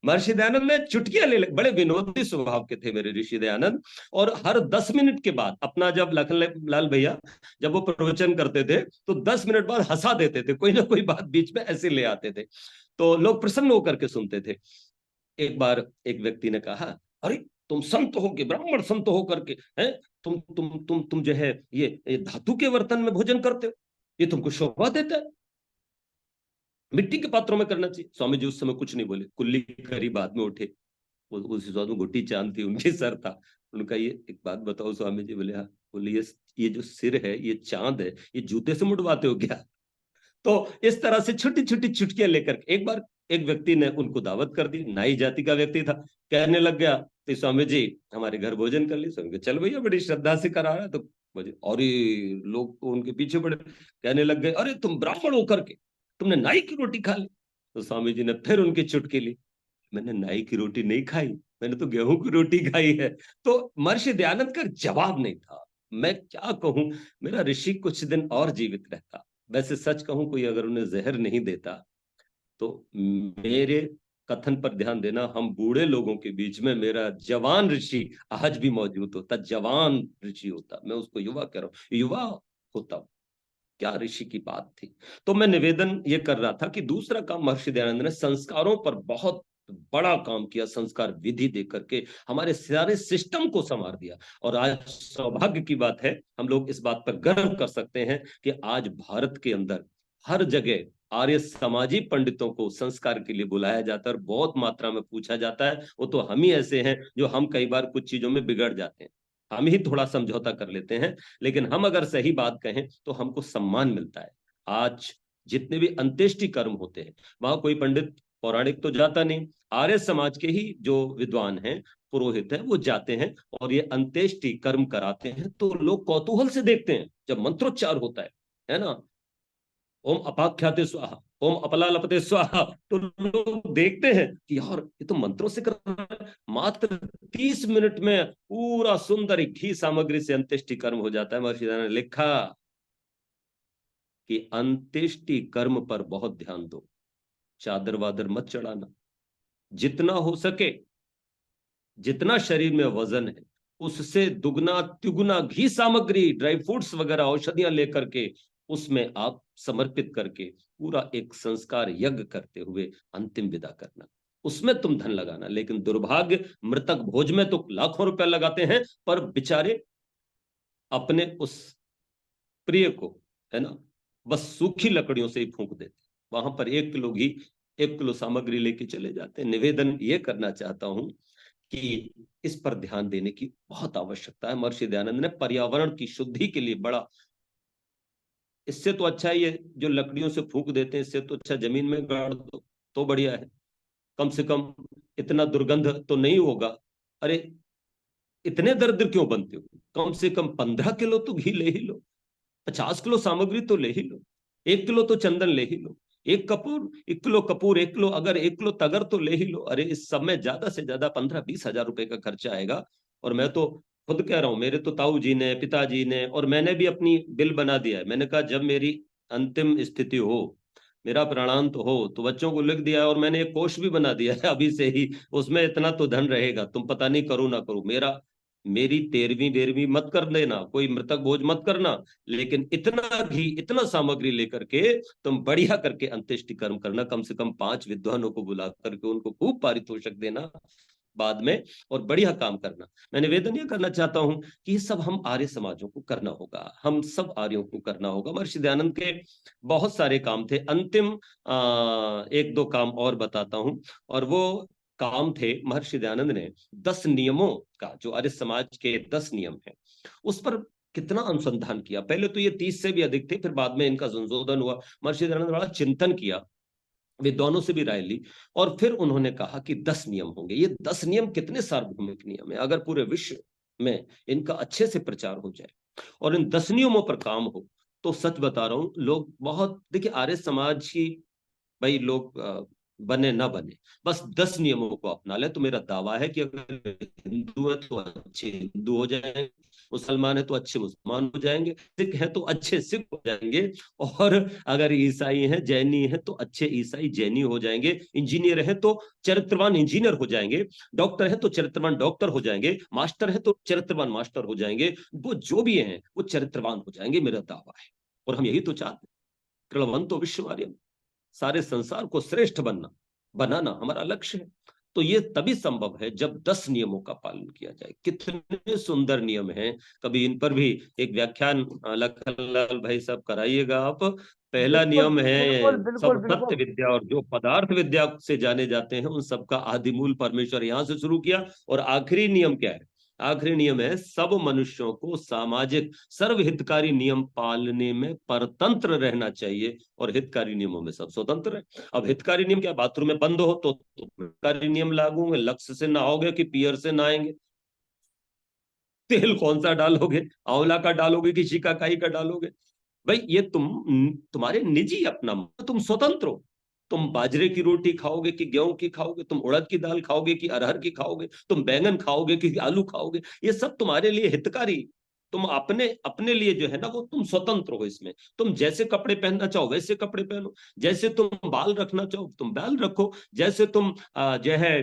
महर्षि दयानंद ने चुटकियां ले, बड़े विनोदी स्वभाव के थे मेरे ऋषि दयानंद, और हर 10 मिनट के बाद अपना, जब लखन लाल भैया जब वो प्रवचन करते थे तो 10 मिनट बाद हंसा देते थे, कोई ना कोई बात बीच में ऐसे ले आते थे, तो लोग प्रसन्न होकर के सुनते थे। एक बार एक व्यक्ति ने कहा, अरे तुम संत हो के, ब्राह्मण संत हो करके, हैं, तुम जो है ये धातु के बर्तन में भोजन करते हो, ये तुमको शोभा देता है, मिट्टी के पात्रों में करना चाहिए। स्वामी जी उस समय कुछ नहीं बोले, कुल्ली करी, बाद में उठे, उस बाद में घुट्टी चांद थी, उनकी सर था। उनका ये एक बात बताओ स्वामी जी, बोले हाँ। बोले ये जो सिर है, ये चांद है, ये जूते से मुड़वाते हो क्या। तो इस तरह से छोटी छोटी चुटकियां लेकर एक बार एक व्यक्ति ने उनको दावत कर दी, नाई जाति का व्यक्ति था, कहने लग गया तो स्वामी जी हमारे घर भोजन कर ली। स्वामी जी चल भैया, बड़ी श्रद्धा से करा रहा है तो और लोग तो उनके पीछे पड़े, कहने लग गए अरे तुम ब्राह्मण होकर के तुमने नाई की रोटी खा ली। तो स्वामी जी ने फिर उनकी चुटकी ली, मैंने नाई की रोटी नहीं खाई, मैंने तो गेहूं की रोटी खाई है। तो महर्षि दयानंद का जवाब नहीं था। मैं क्या कहूं, मेरा ऋषि कुछ दिन और जीवित रहता। वैसे सच कहूं, कोई अगर उन्हें जहर नहीं देता तो मेरे कथन पर ध्यान देना, हम बूढ़े लोगों के बीच में मेरा जवान ऋषि आज भी मौजूद होता, जवान ऋषि होता। मैं उसको युवा कह रहा हूं, युवा होता। क्या ऋषि की बात थी। तो मैं निवेदन ये कर रहा था कि दूसरा काम महर्षि दयानंद ने संस्कारों पर बहुत बड़ा काम किया, संस्कार विधि दे करके हमारे सारे सिस्टम को संवार दिया। और आज सौभाग्य की बात है, हम लोग इस बात पर गर्व कर सकते हैं कि आज भारत के अंदर हर जगह आर्य समाजी पंडितों को संस्कार के लिए बुलाया जाता है और बहुत मात्रा में पूछा जाता है। वो तो हम ही ऐसे हैं जो हम कई बार कुछ चीजों में बिगड़ जाते हैं, हम ही थोड़ा समझौता कर लेते हैं, लेकिन हम अगर सही बात कहें तो हमको सम्मान मिलता है। आज जितने भी अंत्येष्टि कर्म होते हैं वहां कोई पंडित पौराणिक तो जाता नहीं, आर्य समाज के ही जो विद्वान हैं, पुरोहित हैं, वो जाते हैं और ये अंत्येष्टि कर्म कराते हैं। तो लोग कौतूहल से देखते हैं जब मंत्रोच्चार होता है ना, ओम अपाख्याते स्वाहा, ओम अपलालपते स्वाहा, तो लोग देखते हैं कि यार ये तो मंत्रों से कर रहा है। मात्र 30 मिनट में पूरा सुंदर घी सामग्री से अंत्येष्टि कर्म हो जाता है। महर्षि दयानंद ने लिखा कि अंत्येष्टि कर्म पर बहुत ध्यान दो, चादर वादर मत चढ़ाना, जितना हो सके, जितना शरीर में वजन है उससे दुगना तिगुना घी सामग्री, ड्राई फ्रूट्स वगैरह, औषधियां लेकर के उसमें आप समर्पित करके पूरा एक संस्कार यज्ञ करते हुए अंतिम विदा करना, उसमें तुम धन लगाना। लेकिन दुर्भाग्य, मृतक भोज में तो लाखों रुपया लगाते हैं, पर बेचारे अपने उस प्रिय को, है ना, बस सूखी लकड़ियों से ही फूंक देते। वहां पर 1 किलो घी, 1 किलो सामग्री लेके चले जाते हैं। निवेदन ये करना चाहता हूं कि इस पर ध्यान देने की बहुत आवश्यकता है। महर्षि दयानंद ने पर्यावरण की शुद्धि के लिए बड़ा, इससे तो अच्छा है ये जो लकड़ियों से फूंक देते हैं, इससे तो अच्छा जमीन में गाड़ दो तो बढ़िया है, कम से कम इतना दुर्गंध तो नहीं होगा। अरे इतने दरिद्र क्यों बनते हो, कम से कम 15 किलो तो घी ले ही लो, 50 किलो सामग्री तो ले ही लो, 1 किलो तो चंदन ले ही लो, 1 किलो कपूर, 1 किलो, अगर 1 किलो तगर तो ले ही लो। अरे इस सब में ज्यादा से ज्यादा 15-20 हजार रुपए का खर्चा आएगा। और मैं तो खुद कह रहा हूं, मेरे तो ताऊ जी ने, पिताजी ने, और मैंने भी अपनी बिल बना दिया है। मैंने कहा जब मेरी अंतिम स्थिति हो, मेरा प्राणांत हो, तो बच्चों को लिख दिया है और मैंने एक कोष भी बना दिया है अभी से ही, उसमें इतना तो धन रहेगा, तुम पता नहीं करो ना करो, मेरी 13वीं 12वीं मत कर देना, कोई मृतक भोज मत करना, लेकिन इतना घी, इतना सामग्री लेकर के तुम बढ़िया करके अंत्येष्टि कर्म करना। कम से कम 5 विद्वानों को बुला करके उनको खूब पारितोषिक देना बाद में, और बढ़िया काम करना। मैं निवेदन ये करना चाहता हूं कि ये सब हम आर्य समाजों को करना होगा, हम सब आर्यों को करना होगा। महर्षि दयानंद के बहुत सारे काम थे। अंतिम 1-2 काम और बताता हूं, और वो काम थे, महर्षि दयानंद ने 10 नियमों का, जो आर्य समाज के 10 नियम है, उस पर कितना अनुसंधान किया। पहले तो ये 30 से भी अधिक थे, फिर बाद में इनका संशोधन हुआ। महर्षि दयानंद बड़ा चिंतन किया, विद्वानों से भी राय ली, और फिर उन्होंने कहा कि 10 नियम होंगे। ये 10 नियम कितने सार्वभौमिक नियम है, अगर पूरे विश्व में इनका अच्छे से प्रचार हो जाए और इन 10 नियमों पर काम हो, तो सच बता रहा हूं, लोग बहुत, देखिए आर्य समाज की, भाई लोग बने ना बने, बस 10 नियमों को अपना ले तो मेरा दावा है कि अगर हिंदू है तो अच्छे हिंदू हो जाएंगे, मुसलमान है तो अच्छे मुसलमान हो जाएंगे, सिख है तो अच्छे सिख हो जाएंगे, और अगर ईसाई है, जैनी है तो अच्छे ईसाई जैनी हो जाएंगे, इंजीनियर है तो चरित्रवान इंजीनियर हो जाएंगे, डॉक्टर है तो चरित्रवान डॉक्टर हो जाएंगे, मास्टर है तो चरित्रवान मास्टर हो जाएंगे, वो जो भी हैं वो चरित्रवान हो जाएंगे, मेरा दावा है। और हम यही तो चाहते हैं, कृणवंतो विश्वमार्यम, सारे संसार को श्रेष्ठ बनाना हमारा लक्ष्य है। तो ये तभी संभव है जब 10 नियमों का पालन किया जाए। कितने सुंदर नियम हैं, कभी इन पर भी एक व्याख्यान लखनलाल भाई साहब कराइएगा आप। पहला बिल्कुल नियम है, बिल्कुल बिल्कुल सब सत्य बिल्कुल। विद्या, और जो पदार्थ विद्या से जाने जाते हैं उन सबका आदिमूल परमेश्वर, यहां से शुरू किया। और आखिरी नियम क्या है, आखिरी नियम है, सब मनुष्यों को सामाजिक सर्वहितकारी नियम पालने में परतंत्र रहना चाहिए, और हितकारी नियमों में सब स्वतंत्र है। अब हितकारी नियम क्या, बाथरूम में बंद हो तो हितकारी नियम लागू होंगे, लक्स से नहाओगे कि पियर से नहाएंगे, तेल कौन सा डालोगे, आंवला का डालोगे कि शिकाकाई का डालोगे, भाई ये तुम्हारे निजी अपना, तुम स्वतंत्र हो। तुम बाजरे की रोटी खाओगे कि गेहूं की खाओगे, तुम उड़द की दाल खाओगे कि अरहर की खाओगे, तुम बैंगन खाओगे कि आलू खाओगे, ये सब तुम्हारे लिए हितकारी। तुम अपने अपने लिए जो है ना, वो तुम स्वतंत्र हो इसमें। तुम जैसे कपड़े पहनना चाहो वैसे कपड़े पहनो, जैसे तुम बाल रखना चाहो तुम बाल रखो, जैसे तुम जो है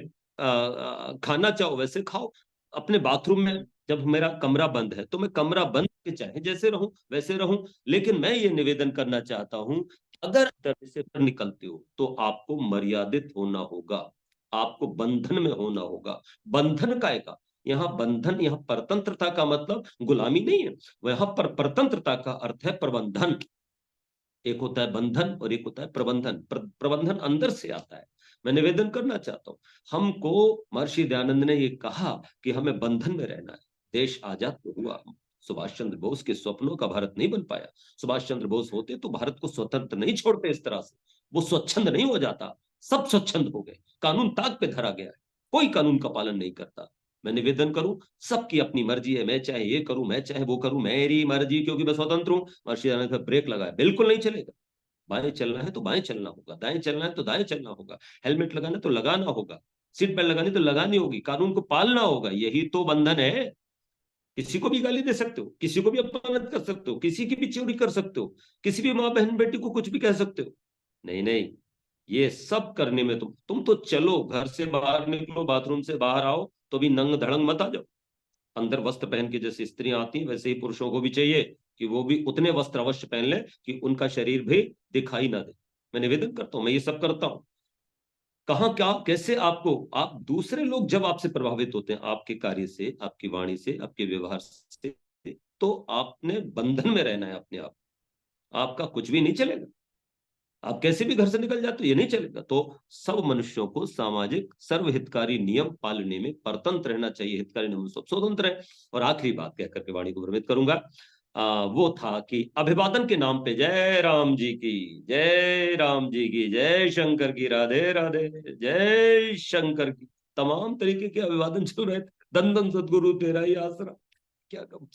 खाना चाहो वैसे खाओ। अपने बाथरूम में जब मेरा कमरा बंद है तो मैं कमरा बंद के चाहे जैसे रहूं वैसे रहूं, लेकिन मैं ये निवेदन करना चाहता हूं, अगर तरह से पर निकलते हो तो आपको मर्यादित होना होगा, आपको बंधन में होना होगा। बंधन काय का, यहाँ बंधन, यहाँ परतंत्रता का मतलब गुलामी नहीं है, वहां पर परतंत्रता का अर्थ है प्रबंधन। एक होता है बंधन और एक होता है प्रबंधन। प्रबंधन अंदर से आता है। मैं निवेदन करना चाहता हूं, हमको महर्षि दयानंद ने ये कहा कि हमें बंधन में रहना है। देश आजाद तो हुआ, सुभाष चंद्र बोस के स्वप्नों का भारत नहीं बन पाया। सुभाष चंद्र बोस होते तो भारत को स्वतंत्र नहीं छोड़ते इस तरह से, वो स्वच्छंद नहीं हो जाता। सब स्वच्छंद हो गए, कानून ताक पे धरा गया है, कोई कानून का पालन नहीं करता। मैं निवेदन करूं, सबकी अपनी मर्जी है, मैं चाहे ये करूं, मैं चाहे वो करूं, मेरी मर्जी, क्योंकि मैं स्वतंत्र हूं। महर्षि दयानंद ने ब्रेक लगाया, बिल्कुल नहीं चलेगा। बाएं चलना है तो बाएं चलना होगा, दाएं चलना है तो दाएं चलना होगा, हेलमेट लगाना है तो लगाना होगा, सीट बेल्ट लगानी तो लगानी होगी, कानून को पालना होगा। यही तो बंधन है। किसी को भी गाली दे सकते हो, किसी को भी अपमानित कर सकते हो, किसी की भी चोरी कर सकते हो, किसी भी माँ बहन बेटी को कुछ भी कह सकते हो। नहीं नहीं, ये सब करने में तुम तो चलो, घर से बाहर निकलो, बाथरूम से बाहर आओ तो भी नंग धड़ंग मत आ जाओ। अंदर वस्त्र पहन के जैसे स्त्रियां आती हैं, वैसे ही पुरुषों को भी चाहिए कि वो भी उतने वस्त्र अवश्य पहन ले कि उनका शरीर भी दिखाई ना दे। मैं निवेदन करता हूं, मैं ये सब करता हूं। कहाँ क्या कैसे आपको, आप दूसरे लोग जब आपसे प्रभावित होते हैं, आपके कार्य से, आपकी वाणी से, आपके व्यवहार से, तो आपने बंधन में रहना है अपने आप। आपका कुछ भी नहीं चलेगा। आप कैसे भी घर से निकल जाते हो, ये नहीं चलेगा। तो सब मनुष्यों को सामाजिक सर्वहितकारी नियम पालने में परतंत्र रहना चाहिए। हितकारी नियम सब स्वतंत्र है। और आखिरी बात कहकर के वाणी को विरमित करूंगा। वो था कि अभिवादन के नाम पे जय राम जी की, जय राम जी की, जय शंकर की, राधे राधे, जय शंकर की, तमाम तरीके के अभिवादन चल रहे थे। दन दन सदगुरु तेरा ही आसरा, क्या कहूं।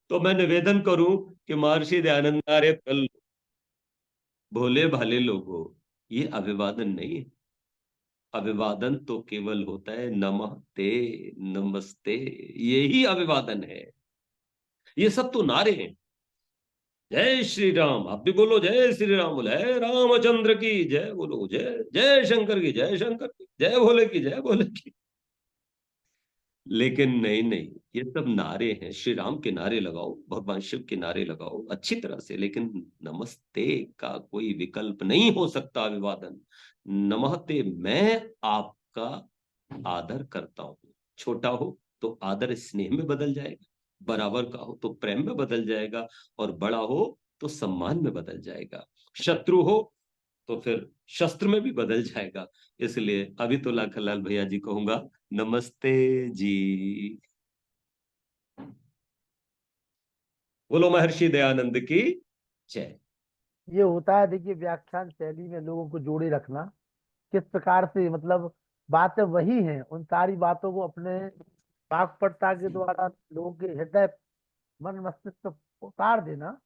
तो मैं निवेदन करूं कि महर्षि दयानंद, अरे कल भोले भाले लोगों, ये अभिवादन नहीं है। अभिवादन तो केवल होता है नमस्ते, नमस्ते, यही अभिवादन है। ये सब तो नारे हैं। जय श्री राम, आप भी बोलो जय श्री राम, बोले जय रामचंद्र की जय, बोलो जय, जय शंकर की, जय शंकर की, जय भोले की, जय भोले की। लेकिन नहीं नहीं, ये सब नारे हैं। श्री राम के नारे लगाओ, भगवान शिव के नारे लगाओ अच्छी तरह से, लेकिन नमस्ते का कोई विकल्प नहीं हो सकता अभिवादन। नमस्ते, मैं आपका आदर करता हूं। छोटा हो तो आदर स्नेह में बदल जाएगा, बराबर का हो तो प्रेम में बदल जाएगा, और बड़ा हो तो सम्मान में बदल जाएगा, शत्रु हो तो फिर शस्त्र में भी बदल जाएगा। इसलिए अभी तो लाखनलाल भैया जी कहूंगा, नमस्ते जी। बोलो महर्षि दयानंद की जय। ये होता है, देखिए, व्याख्यान शैली में लोगों को जोड़े रखना। किस प्रकार से, मतलब बातें वही हैं, उन सारी बातों को अपने वाक्पटुता के द्वारा लोगों के हृदय, मन मस्तिष्क में उतार देना,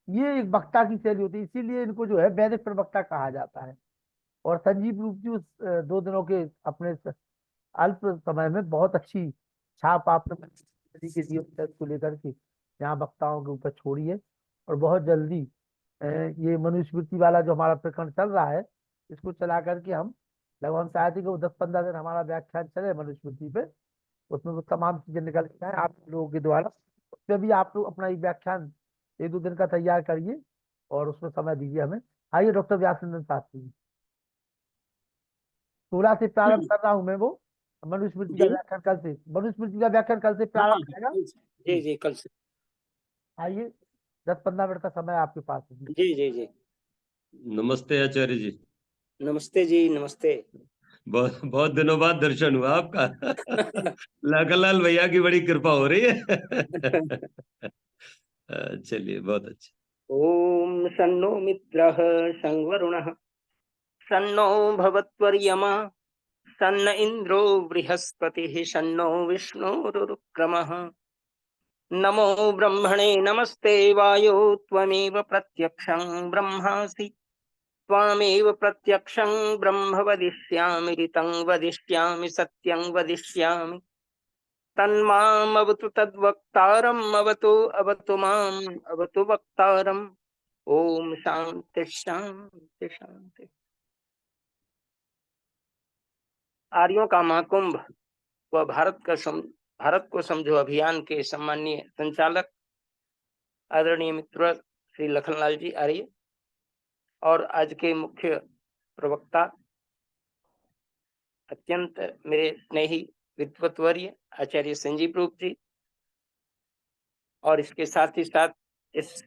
ये एक वक्ता की शैली होती है। इसीलिए इनको जो है वैदिक प्रवक्ता कहा जाता है। और संजीव रूप जी उस 2 दिनों के अपने अल्प समय में बहुत अच्छी छाप आपने नदी के जीवन चरित्र को लेकर के यहाँ वक्ताओं के ऊपर छोड़ी है। और बहुत जल्दी ये मनुस्मृति वाला जो हमारा प्रकरण चल रहा है, इसको चला करके हम लगभग हम चाहते कि वो 10-15 दिन हमारा व्याख्यान चले मनुस्मृति पे। उसमें वो तमाम चीजें निकल के आए आप लोगों के द्वारा। उसमें भी आप लोग अपना एक व्याख्यान 1-2 दिन का तैयार करिए और उसमें समय दीजिए हमें। आइए डॉक्टर व्यासनंदन शास्त्री जी, 16 से प्रारंभ कर रहा हूँ मैं वो मनुस्मृति का जी व्याख्यान कल से। मनुस्मृति का व्याख्यान कल से हाँ प्रारंभ हाँ, रहेगा। जी जी कल से। आइए, 10-15 मिनट का समय आपके पास है जी। जी जी जी, नमस्ते आचार्य जी। नमस्ते जी, नमस्ते। बहुत बहुत दिनों बाद दर्शन हुआ आपका। लाखनलाल भैया की बड़ी कृपा हो रही है। चलिए, बहुत अच्छा। ओम सन्नो मित्रः सं वरुणः सन्नो भवत्वर्यमा सन्न इंद्रो बृहस्पतिः सन्नो विष्णुरुक्रमः। नमो ब्रह्मणे नमस्ते वायो त्वमेव प्रत्यक्षं ब्रह्मासि त्वामेव प्रत्यक्षं ब्रह्म वदिष्यामि ऋतं वदिष्यामि सत्यं वदिष्यामि तन्मामवतु तद्वक्तारम् अवतु अवतु माम् अवतु वक्तारम्। ओम शांति शांति शांति। आर्यों का महाकुंभ व भारत को समझो अभियान के सम्मानीय संचालक आदरणीय मित्र श्री लखनलाल जी आर्य और आज के मुख्य प्रवक्ता अत्यंत मेरे स्नेही विद्वत्वर्य आचार्य संजीव रूप जी, और इसके साथ ही साथ इस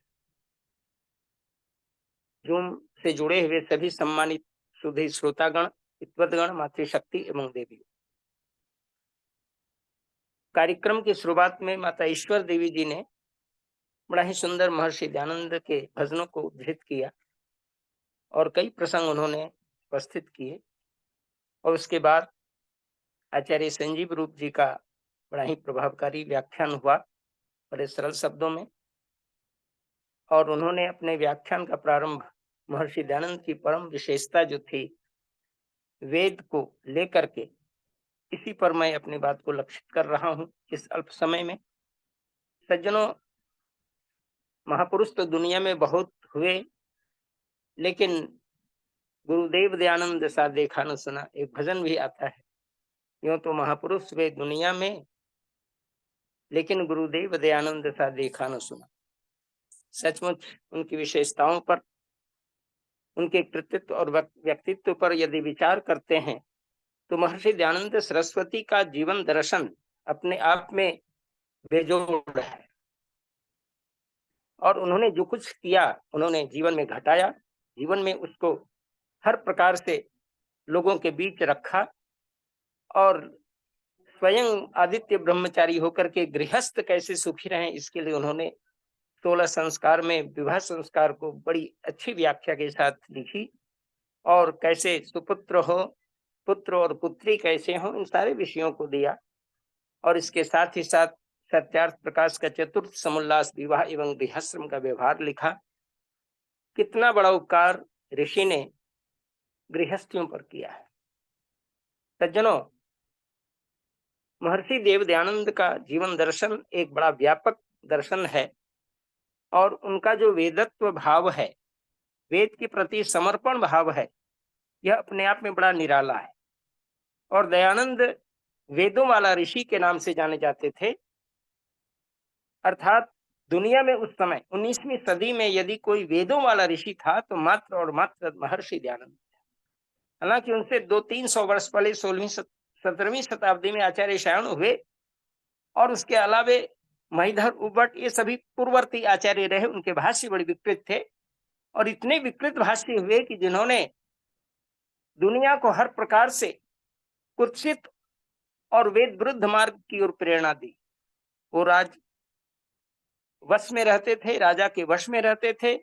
जूम से जुड़े हुए सभी सम्मानित सुधी श्रोतागण, विद्वद्गण, मातृशक्ति एवं देवी। कार्यक्रम की शुरुआत में माता ईश्वर देवी जी ने बड़ा ही सुंदर महर्षि दयानंद के भजनों को उद्धृत किया और कई प्रसंग उन्होंने उपस्थित किए। और उसके बाद आचार्य संजीव रूप जी का बड़ा ही प्रभावकारी व्याख्यान हुआ बड़े सरल शब्दों में। और उन्होंने अपने व्याख्यान का प्रारंभ महर्षि दयानंद की परम विशेषता जो थी वेद को लेकर के, इसी पर मैं अपनी बात को लक्षित कर रहा हूं इस अल्प समय में। सज्जनों, महापुरुष तो दुनिया में बहुत हुए, लेकिन गुरुदेव दयानंद सा देखा न सुना, एक भजन भी आता है। यूं तो महापुरुष वे दुनिया में, लेकिन गुरुदेव दयानंद सा देखा न सुना। सचमुच उनकी विशेषताओं पर, उनके कृतित्व और व्यक्तित्व पर यदि विचार करते हैं तो महर्षि दयानंद सरस्वती का जीवन दर्शन अपने आप में बेजोड़ है। और उन्होंने जो कुछ किया, उन्होंने जीवन में घटाया, जीवन में उसको हर प्रकार से लोगों के बीच रखा। और स्वयं आदित्य ब्रह्मचारी होकर के गृहस्थ कैसे सुखी रहें, इसके लिए उन्होंने 16 संस्कार में विवाह संस्कार को बड़ी अच्छी व्याख्या के साथ लिखी। और कैसे सुपुत्र हो, पुत्र और पुत्री कैसे हो, इन सारे विषयों को दिया। और इसके साथ ही साथ सत्यार्थ प्रकाश का चतुर्थ समुल्लास विवाह एवं गृहश्रम का व्यवहार लिखा। कितना बड़ा उपकार ऋषि ने गृहस्थियों पर किया है। सज्जनों, महर्षि देव दयानंद का जीवन दर्शन एक बड़ा व्यापक दर्शन है। और उनका जो वेदत्व भाव है, वेद के प्रति समर्पण भाव है, यह अपने आप में बड़ा निराला है। और दयानंद वेदों वाला ऋषि के नाम से जाने जाते थे। अर्थात दुनिया में उस समय 19वीं सदी में यदि कोई वेदों वाला ऋषि था तो मात्र और मात्र महर्षि दयानंद। हालांकि उनसे 200-300 वर्ष पहले 16वीं-17वीं शताब्दी में आचार्य शायण हुए, और उसके अलावे महीधर, उबट, ये सभी पूर्ववर्ती आचार्य रहे। उनके भाष्य बड़े विकृत थे, और इतने विकृत भाष्य हुए कि जिन्होंने दुनिया को हर प्रकार से कुत्सित और वेद विरुद्ध मार्ग की ओर प्रेरणा दी। वो राज वश में रहते थे, राजा के वश में रहते थे,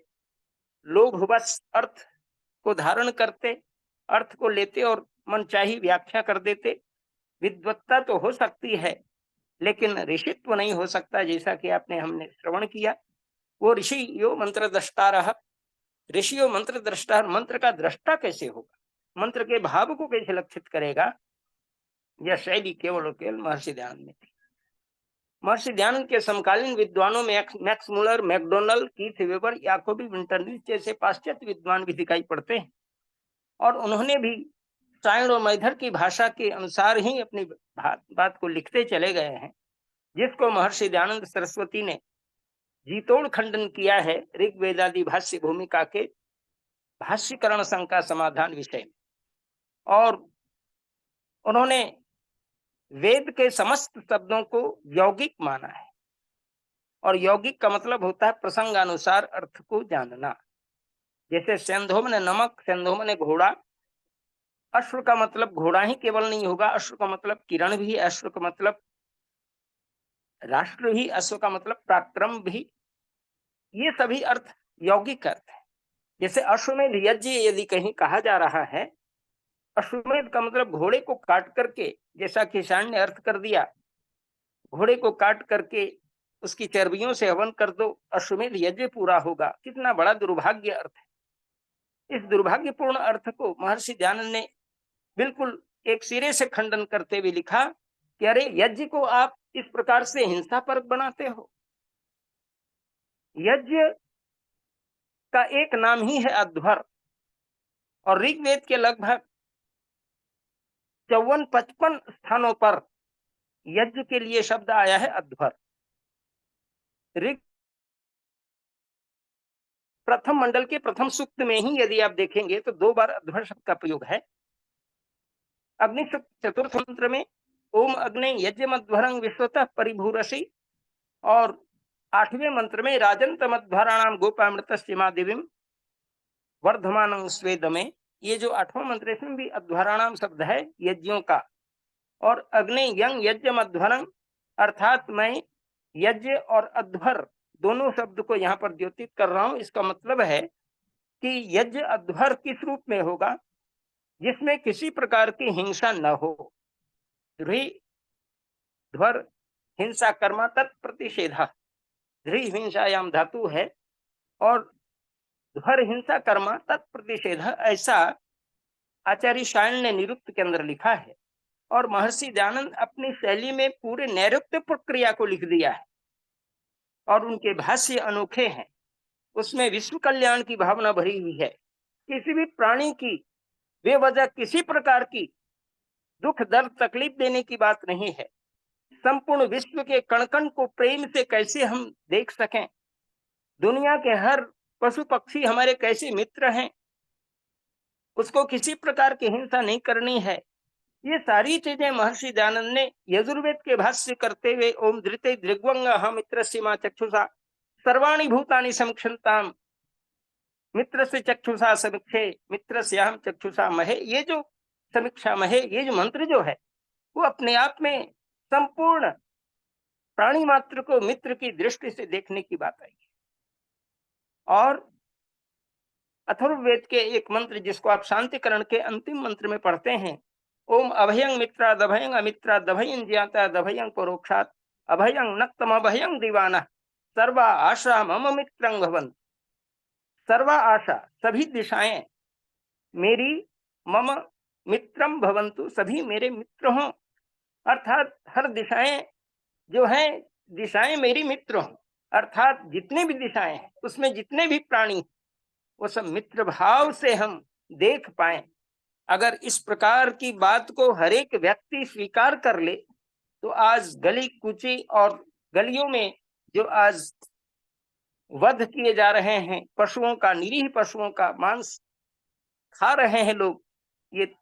लोभवश अर्थ को धारण करते, अर्थ को लेते और मनचाही व्याख्या कर देते। विद्वत्ता तो हो सकती है, लेकिन ऋषित्व नहीं हो सकता, जैसा कि हमने श्रवण किया। वो ऋषि यो मंत्र दृष्टा रहा, ऋषि यो मंत्र दृष्टा। मंत्र का दृष्टा कैसे होगा, मंत्र के भाव को कैसे लक्षित करेगा, यह शैली केवल महर्षि दयानंद में थी। महर्षि दयानंद के समकालीन विद्वानों में Max Muller, McDonald, Keith Weber, Jacobi Winternitz जैसे पाश्चात्य विद्वान भी दिखाई पड़ते हैं। और उन्होंने भी सायण और मैधर की भाषा के अनुसार ही अपनी बात को लिखते चले गए हैं, जिसको महर्षि दयानंद सरस्वती ने जीतोड़ खंडन किया है ऋग्वेदादि भाष्य भूमिका के भाष्यकरण शंका समाधान विषय में। और उन्होंने वेद के समस्त शब्दों को यौगिक माना है। और यौगिक का मतलब होता है प्रसंगानुसार अर्थ को जानना। जैसे सेंधो ने नमक, सेंधो ने घोड़ा। अश्व का मतलब घोड़ा ही केवल नहीं होगा, अश्व का मतलब किरण भी, अश्व का मतलब राष्ट्र भी, अश्व का मतलब पराक्रम भी। ये सभी अर्थ यौगिक अर्थ है। जैसे अश्वमेध यज्ञ यदि कहीं कहा जा रहा है, अश्वमेध का मतलब घोड़े को काट करके, जैसा किसान ने अर्थ कर दिया, घोड़े को काट करके उसकी चर्बियों से हवन कर दो, अश्वमेध यज्ञ पूरा होगा। कितना बड़ा दुर्भाग्य अर्थ है। इस दुर्भाग्यपूर्ण अर्थ को महर्षि दयानंद ने बिल्कुल एक सिरे से खंडन करते हुए लिखा कि अरे, यज्ञ को आप इस प्रकार से हिंसा पर बनाते हो। यज्ञ का एक नाम ही है अध्वर। और ऋग्वेद के लगभग 54-55 स्थानों पर यज्ञ के लिए शब्द आया है अध्वर। ऋग प्रथम मंडल के प्रथम सूक्त में ही यदि आप देखेंगे तो 2 बार अध्वर शब्द का प्रयोग है। अग्नि सूक्त चतुर्थ मंत्र में ओम अग्नि यज्ञमध्वरं विश्वतः परिभूरसि, और 8वें मंत्र में राजंतमध्वराणाम गोपामृतस्य मादेवीं वर्धमानं स्वेद में, ये जो 8वां मंत्र है इसमें भी अध्वराणाम शब्द है यज्ञों का। और अग्नि यंग यज्ञम अध्वरम, अर्थात मैं यज्ञ और अध्वर दोनों शब्द को यहाँ पर द्योतित कर रहा हूं। इसका मतलब है कि यज्ञ अध्वर किस रूप में होगा, जिसमें किसी प्रकार की हिंसा न हो। ध्वर हिंसा कर्मा तत्प्रतिषेधा, ध्री हिंसायाम धातु है और ध्वर हिंसा कर्मा तत्प्रतिषेधा, ऐसा आचार्य सायण ने निरुक्त के अंदर लिखा है। और महर्षि दयानंद अपनी शैली में पूरे नैरुत्य प्रक्रिया को लिख दिया है और उनके भाष्य अनोखे हैं। उसमें विश्व कल्याण की भावना भरी हुई है। किसी भी प्राणी की बेवजह किसी प्रकार की दुख दर्द तकलीफ देने की बात नहीं है। संपूर्ण विश्व के कण कण को प्रेम से कैसे हम देख सकें, दुनिया के हर पशु पक्षी हमारे कैसे मित्र हैं, उसको किसी प्रकार की हिंसा नहीं करनी है। ये सारी चीजें महर्षि दयानंद ने यजुर्वेद के भाष्य करते हुए ओम धृते दृग्वंग हम मित्र सीमा चक्षुषा सर्वाणि भूतानि समक्षंताम मित्र से चक्षुषा समीक्षे मित्र श्याम चक्षुषा महे, ये जो समीक्षा महे, ये जो मंत्र जो है वो अपने आप में संपूर्ण प्राणी मात्र को मित्र की दृष्टि से देखने की बात आई है। और अथर्ववेद के एक मंत्र जिसको आप शांतिकरण के अंतिम मंत्र में पढ़ते हैं, ओम अभयं मित्राद अभयं अमित्राद अभयं ज्ञाताद अभयं परोक्षात् अभयं नक्तम अभयं दीवाना सर्वा आशा मम मित्रं भवन्तु। सर्वा आशा सभी दिशाएं मेरी, मम मित्रम भवन्तु सभी मेरे मित्र हों, अर्थात हर दिशाएं जो हैं दिशाएं मेरी मित्र हों, अर्थात जितने भी दिशाएं हैं उसमें जितने भी प्राणी वो सब मित्र भाव से हम देख पाए। अगर इस प्रकार की बात को हर एक व्यक्ति स्वीकार कर ले तो आज गली कूची और गलियों में जो आज वध किए जा रहे हैं पशुओं का, निरीह पशुओं का मांस खा रहे हैं लोग, ये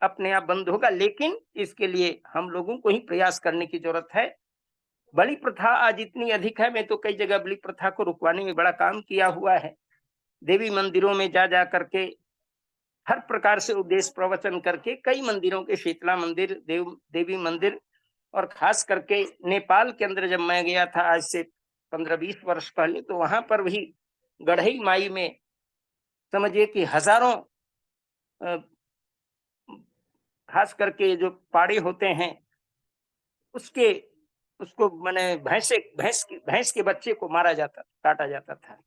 अपने आप बंद होगा। लेकिन इसके लिए हम लोगों को ही प्रयास करने की जरूरत है। बलि प्रथा आज इतनी अधिक है, मैं तो कई जगह बलि प्रथा को रुकवाने में बड़ा काम किया हुआ है। देवी मंदिरों में जा करके हर प्रकार से उपदेश प्रवचन करके, कई मंदिरों के शीतला मंदिर, देवी मंदिर, और खास करके नेपाल के अंदर जब मैं गया था आज से 15-20 वर्ष पहले, तो वहां पर भी गढ़ई माई में समझिए कि हजारों खास करके जो पाड़े होते हैं उसको मैंने भैंस के बच्चे को मारा जाता, काटा जाता था।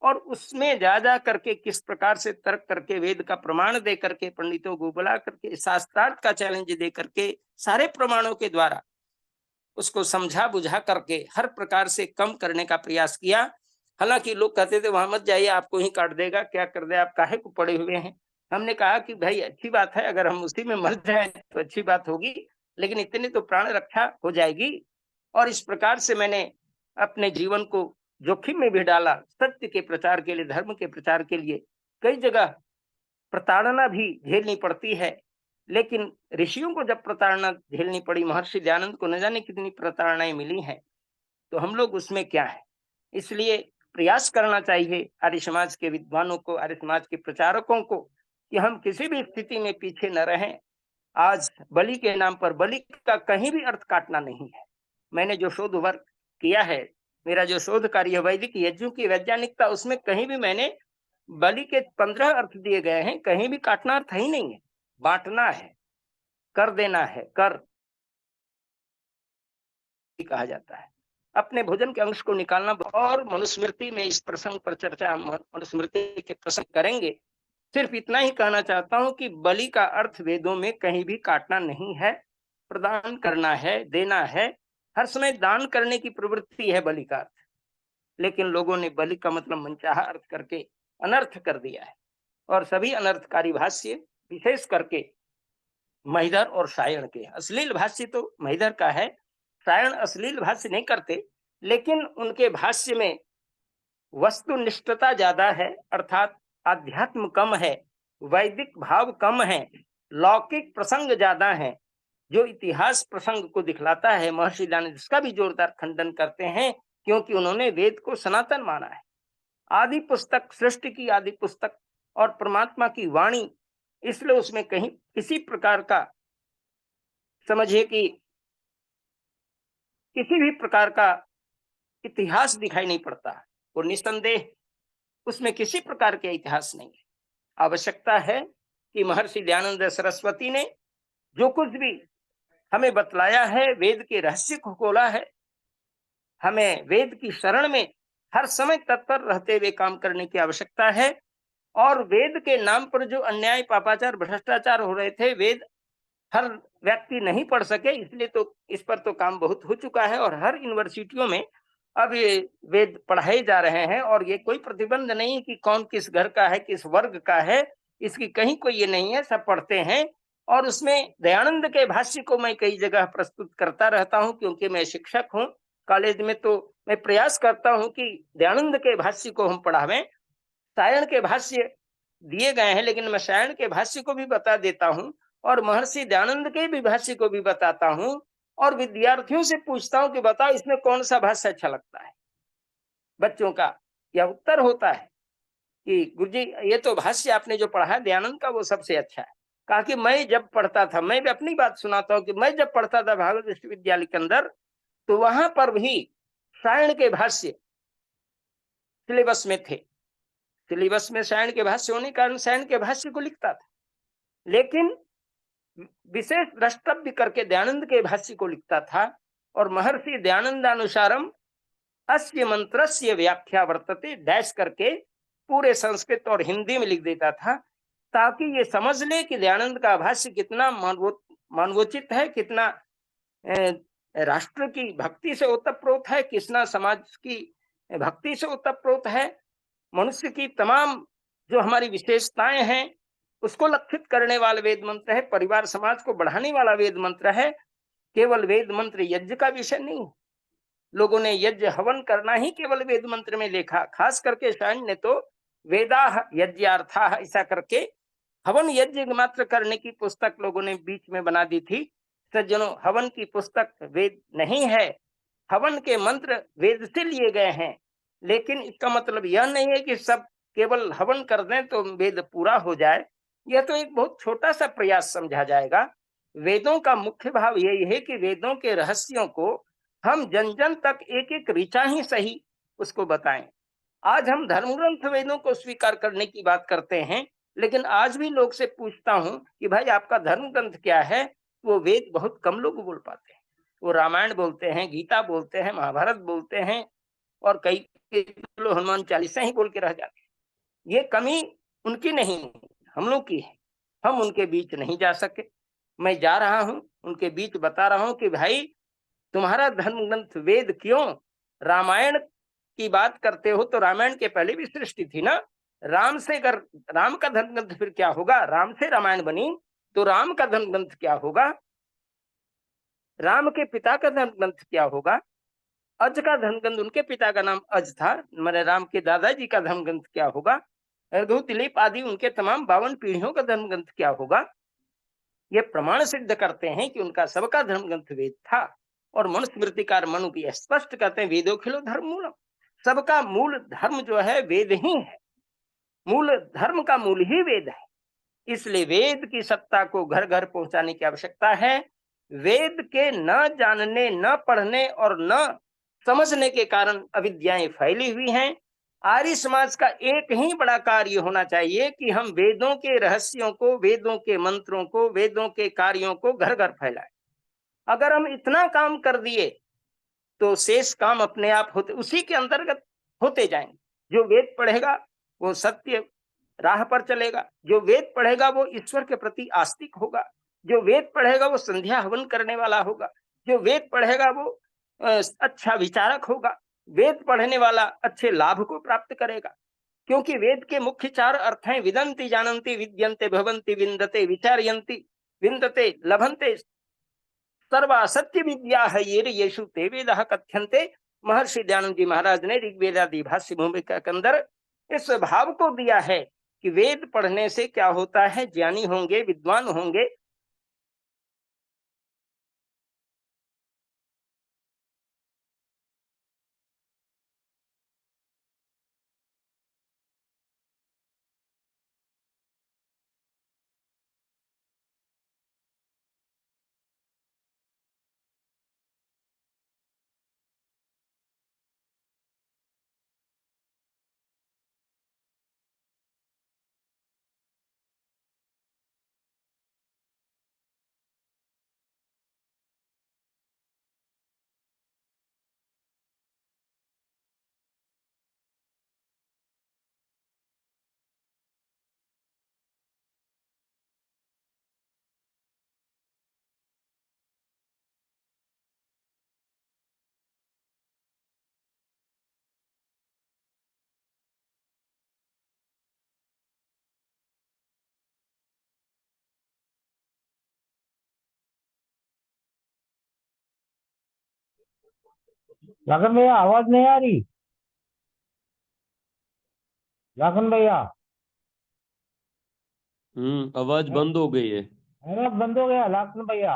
और उसमें जा करके किस प्रकार से तर्क करके वेद का प्रमाण दे करके, पंडितों को बुला करके शास्त्रार्थ का चैलेंज दे करके, सारे प्रमाणों के द्वारा उसको समझा बुझा करके हर प्रकार से कम करने का प्रयास किया। हालांकि लोग कहते थे वहां मत जाइए, आपको ही काट देगा, क्या कर दे, आप काहे को पड़े हुए हैं। हमने कहा कि भाई अच्छी बात है, अगर हम उसी में मर जाए तो अच्छी बात होगी, लेकिन इतनी तो प्राण रक्षा हो जाएगी। और इस प्रकार से मैंने अपने जीवन को जोखिम में भी डाला सत्य के प्रचार के लिए, धर्म के प्रचार के लिए। कई जगह प्रताड़ना भी झेलनी पड़ती है, लेकिन ऋषियों को जब प्रताड़ना झेलनी पड़ी, महर्षि दयानंद को न जाने कितनी प्रताड़नाएं मिली हैं, तो हम लोग उसमें क्या है। इसलिए प्रयास करना चाहिए आर्य समाज के विद्वानों को, आर्य समाज के प्रचारकों को, कि हम किसी भी स्थिति में पीछे न रहें। आज बलि के नाम पर, बलि का कहीं भी अर्थ काटना नहीं है। मैंने जो शोध वर्क किया है, मेरा जो शोध कार्य वैदिक यज्ञों की वैज्ञानिकता, उसमें कहीं भी मैंने बलि के 15 अर्थ दिए गए हैं, कहीं भी काटना अर्थ ही नहीं है। बांटना है, कर देना है, कर कहा जाता है, अपने भोजन के अंश को निकालना। और मनुस्मृति में इस प्रसंग पर चर्चा मनुस्मृति के प्रसंग करेंगे। सिर्फ इतना ही कहना चाहता हूं कि बलि का अर्थ वेदों में कहीं भी काटना नहीं है, प्रदान करना है, देना है। हर समय दान करने की प्रवृत्ति है बलि का अर्थ, लेकिन लोगों ने बलि का मतलब मनचाहा अर्थ करके अनर्थ कर दिया है। और सभी अनर्थकारी भाष्य, विशेष करके महिधर और सायण के, अश्लील भाष्य तो महिधर का है, सायण अश्लील भाष्य नहीं करते, लेकिन उनके भाष्य में वस्तुनिष्ठता ज्यादा है, अर्थात आध्यात्म कम है, वैदिक भाव कम है, लौकिक प्रसंग ज्यादा है। जो इतिहास प्रसंग को दिखलाता है, महर्षि दयानंद इसका भी जोरदार खंडन करते हैं, क्योंकि उन्होंने वेद को सनातन माना है। आदि पुस्तक, सृष्टि की आदि पुस्तक और परमात्मा की वाणी, इसलिए उसमें कहीं किसी प्रकार का समझिए कि किसी भी प्रकार का इतिहास दिखाई नहीं पड़ता। वो निसंदेह उसमें किसी प्रकार के इतिहास नहीं है। आवश्यकता है कि महर्षि दयानंद सरस्वती ने जो कुछ भी हमें बतलाया है, वेद के रहस्य को खोला है, हमें वेद की शरण में हर समय तत्पर रहते हुए काम करने की आवश्यकता है। और वेद के नाम पर जो अन्याय, पापाचार, भ्रष्टाचार हो रहे थे, वेद हर व्यक्ति नहीं पढ़ सके, इसलिए तो इस पर तो काम बहुत हो चुका है और हर यूनिवर्सिटियों में अब ये वेद पढ़ाए जा रहे हैं। और ये कोई प्रतिबंध नहीं कि कौन किस घर का है, किस वर्ग का है, इसकी कहीं कोई ये नहीं है, सब पढ़ते हैं। और उसमें दयानंद के भाष्य को मैं कई जगह प्रस्तुत करता रहता हूं, क्योंकि मैं शिक्षक हूं। कॉलेज में तो मैं प्रयास करता हूं कि दयानंद के भाष्य को हम पढ़ावें। सायण के भाष्य दिए गए हैं, लेकिन मैं सायण के भाष्य को भी बता देता हूं और महर्षि दयानंद के भी भाष्य को भी बताता हूं और विद्यार्थियों से पूछता हूं कि बताओ इसमें कौन सा भाष्य अच्छा लगता है। बच्चों का यह उत्तर होता है कि गुरुजी ये तो भाष्य आपने जो पढ़ा है दयानंद का वो सबसे अच्छा है। कहा कि मैं जब पढ़ता था, मैं भी अपनी बात सुनाता हूं कि मैं जब पढ़ता था भागवत विश्वविद्यालय के अंदर, तो वहां पर भी सायण के भाष्य सिलेबस में थे। सिलेबस में सायण के भाष्य होने के कारण सायण के भाष्य को लिखता था, लेकिन विशेष द्रष्टव्य करके दयानंद के भाष्य को लिखता था। और महर्षि दयानंदानुसारम अस्य मंत्रस्य व्याख्या वर्तते डैश करके पूरे संस्कृत और हिंदी में लिख देता था, ताकि ये समझ ले कि दयानंद का भाष्य कितना मानवोचित है, कितना राष्ट्र की भक्ति से ओतप्रोत है, कितना समाज की भक्ति से ओतप्रोत है, मनुष्य की तमाम जो हमारी विशेषताएं हैं उसको लक्षित करने वाला वेद मंत्र है, परिवार समाज को बढ़ाने वाला वेद मंत्र है। केवल वेद मंत्र यज्ञ का विषय नहीं। लोगों ने यज्ञ हवन करना ही केवल वेद मंत्र में लिखा, खास करके सायण ने तो वेदा यज्ञार्था ऐसा करके हवन यज्ञ मात्र करने की पुस्तक लोगों ने बीच में बना दी थी। सज्जनों, हवन की पुस्तक वेद नहीं है, हवन के मंत्र वेद से लिए गए हैं, लेकिन इसका मतलब यह नहीं है कि सब केवल हवन कर दें तो वेद पूरा हो जाए। यह तो एक बहुत छोटा सा प्रयास समझा जाएगा। वेदों का मुख्य भाव यही है कि वेदों के रहस्यों को हम जन जन तक एक एक ऋचा ही सही उसको बताएं। आज हम धर्म ग्रंथ वेदों को स्वीकार करने की बात करते हैं, लेकिन आज भी लोग से पूछता हूं कि भाई आपका धर्म ग्रंथ क्या है, वो वेद बहुत कम लोग बोल पाते हैं। वो रामायण बोलते हैं, गीता बोलते हैं, महाभारत बोलते हैं और कई लोग हनुमान चालीसा ही बोल के रह जाते हैं। ये कमी उनकी नहीं, हम लोग की है। हम उनके बीच नहीं जा सके। मैं जा रहा हूं उनके बीच, बता रहा हूं कि भाई तुम्हारा धर्म ग्रंथ वेद क्यों, रामायण की बात करते हो तो रामायण के पहले भी सृष्टि थी ना। राम से अगर राम का धर्म ग्रंथ फिर क्या होगा, राम से रामायण बनी तो राम का धर्म ग्रंथ क्या होगा, राम के पिता का धर्म ग्रंथ क्या होगा, अज का धर्म ग्रंथ, उनके पिता का नाम अज था, मेरे राम के दादाजी का धर्म ग्रंथ क्या होगा, रघु दिलीप आदि उनके तमाम 52 पीढ़ियों का धर्म ग्रंथ क्या होगा। ये प्रमाण सिद्ध करते हैं कि उनका सबका धर्म ग्रंथ वेद था। और मनुस्मृतिकार मनु भी स्पष्ट करते हैं वेदो खिलो धर्म मूलम, सबका मूल धर्म जो है वेद ही है, मूल धर्म का मूल ही वेद है। इसलिए वेद की सत्ता को घर घर पहुंचाने की आवश्यकता है। वेद के न जानने, न पढ़ने और न समझने के कारण अविद्याएं फैली हुई हैं। आर्य समाज का एक ही बड़ा कार्य होना चाहिए कि हम वेदों के रहस्यों को, वेदों के मंत्रों को, वेदों के कार्यों को घर घर फैलाएं। अगर हम इतना काम कर दिए तो शेष काम अपने आप होते उसी के अंतर्गत होते जाएंगे। जो वेद पढ़ेगा वो सत्य राह पर चलेगा, जो वेद पढ़ेगा वो ईश्वर के प्रति आस्तिक होगा, जो वेद पढ़ेगा वो संध्या हवन करने वाला होगा, जो वेद पढ़ेगा वो अच्छा विचारक होगा, वेद पढ़ने वाला अच्छे लाभ को प्राप्त करेगा। क्योंकि वेद के मुख्य 4 अर्थ हैं, विदन्ति जानन्ति विद्यन्ते भवन्ति विन्दते विचारयन्ति विन्दते लभन्ते सर्वा सत्य विद्या है ये येषु ते वेदः कथ्यन्ते। महर्षि दयानंद जी महाराज ने ऋग्वेदादि भाष्य भूमिका के अंदर इस भाव को दिया है कि वेद पढ़ने से क्या होता है, ज्ञानी होंगे, विद्वान होंगे, लखन भैया आवाज नहीं आ रही। लखन भैया आवाज बंद हो गई है। अरे बंद हो गया लखन भैया।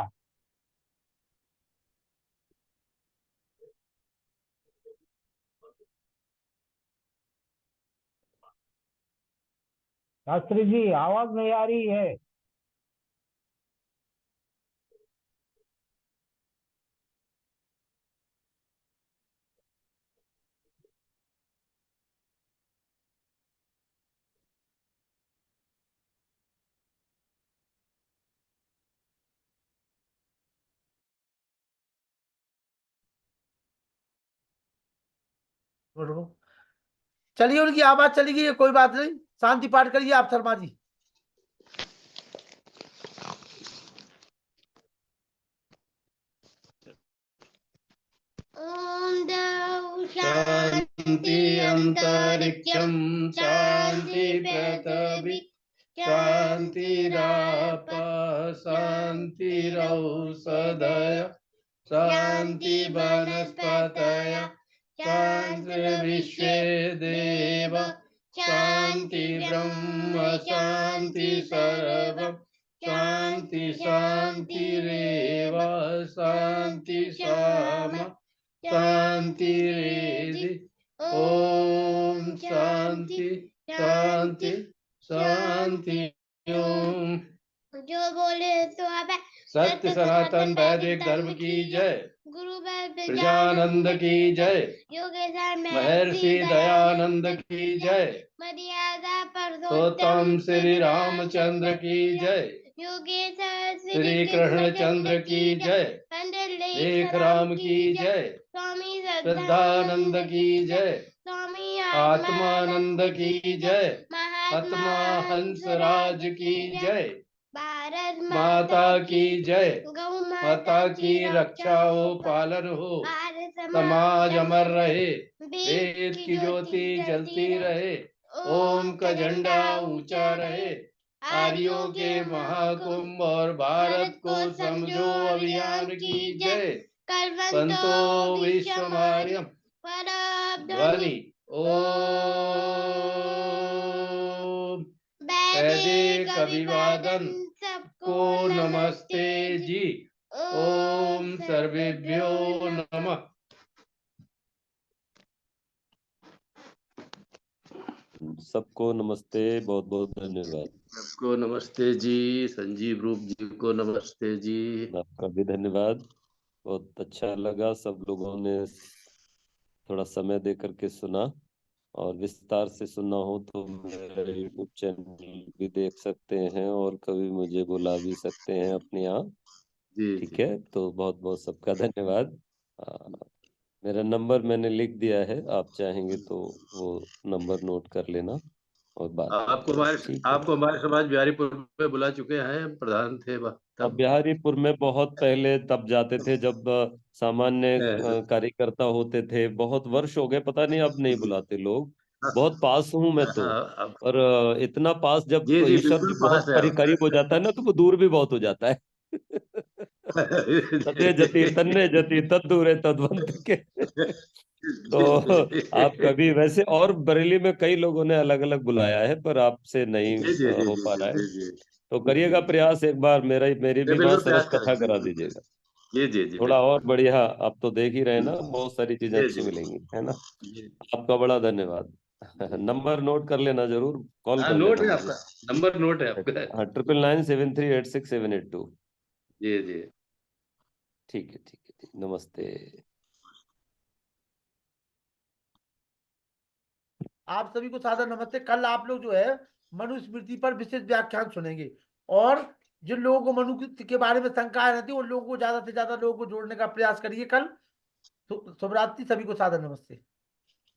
शास्त्री जी आवाज नहीं आ रही है। चलिए, उनकी आवाज चली गई है, कोई बात नहीं। शांति पाठ करिए आप शर्मा जी। ॐ द्यौ शान्ति अन्तरिक्षं शान्ति पृथिवी शान्तिराप शान्तिरौषधय शान्ति वनस्पतय शान्तिर्विश्वे देव शान्ति ब्रह्म शान्ति सर्वं शान्ति शान्तिरेव शान्ति सामा शांति ओम शांति शांति शांति ओम। जो बोले तो अब सत्य सनातन वैदिक धर्म की जय। गुरु प्रजानंद की जय। योगेश्वर महर्षि दयानंद की जय। मर्यादा पुरुषोत्तम श्री रामचंद्र की जय। योगेश्वर श्री कृष्णचंद्र की जय। लेख राम की जय। स्वामी श्रद्धानंद की जय। स्वामी आत्मानंद की जय। महात्मा हंसराज की जय। भारत माता की जय। गौ माता की रक्षा हो पालन हो समाज अमर रहे वेद की ज्योति जलती रहे ओम का झंडा ऊंचा रहे आर्यों के महाकुंभ और भारत को समझो अभियान की जय। कल्पंतो विश्वमार्यम ध्वनि ओम। वैदिक अभिवादन सबको नमस्ते जी। ओम सर्वेभ्यो नमः। सबको नमस्ते, बहुत बहुत धन्यवाद। सबको नमस्ते जी। संजीव रूप जी को नमस्ते जी। आपका भी धन्यवाद, बहुत अच्छा लगा। सब लोगों ने थोड़ा समय दे करके सुना, और विस्तार से सुनना हो तो मेरा यूट्यूब चैनल भी देख सकते हैं और कभी मुझे बुला भी सकते हैं अपने यहाँ। जी ठीक जी। है, तो बहुत बहुत सबका धन्यवाद। मेरा नंबर मैंने लिख दिया है, आप चाहेंगे तो वो नंबर नोट कर लेना और बात आपको करते हैं। ठीक है। हमारे समाज बिहारीपुर में बुला चुके हैं, प्रधान थे अब तब। बिहारीपुर में बहुत पहले तब जाते थे जब सामान्य कार्यकर्ता होते थे। बहुत वर्ष हो गए, पता नहीं अब नहीं बुलाते लोग। बहुत पास हूं मैं तो, और इतना पास जब जी जी कोई शब्द बिल्कुल पास बहुत है। करीब हो जाता है ना, तो वो दूर भी बहुत हो जाता है। तदे जति तन्ने जति तद्दूरे तद्वंत के। तो आप कभी वैसे, और बरेली में कई लोगों ने अलग अलग बुलाया है, पर आपसे नहीं जी जी जी हो पा जी रहा है। जी जी। तो करिएगा प्रयास एक बार, मेरी भी वहां बिल्कुल सरस प्रयास कथा करेंगे। करा दीजिएगा। जी जी जी थोड़ा और बिल्कुल। बढ़िया, आप तो देख ही रहे हैं ना, बहुत सारी चीजें जी अच्छी जी मिलेंगी, है ना। जी। आपका बड़ा धन्यवाद। नंबर नोट कर लेना जरूर, कॉल हाँ कर नोट लेना है मुझे। आपका, नंबर नोट है आपका। हाँ, 9997386782। जी जी। ठीक है, ठीक है, ठीक, नमस्ते। आप सभी को सादर नमस्ते। कल आप लोग जो है मनुस्मृति पर विशेष व्याख्यान सुनेंगे, और जिन लोगों को मनु के बारे में शंकाएं रहती है उन लोगों को ज्यादा से ज्यादा लोगों को जोड़ने का प्रयास करिए कल। शुभ रात्रि, सभी को सादर नमस्ते।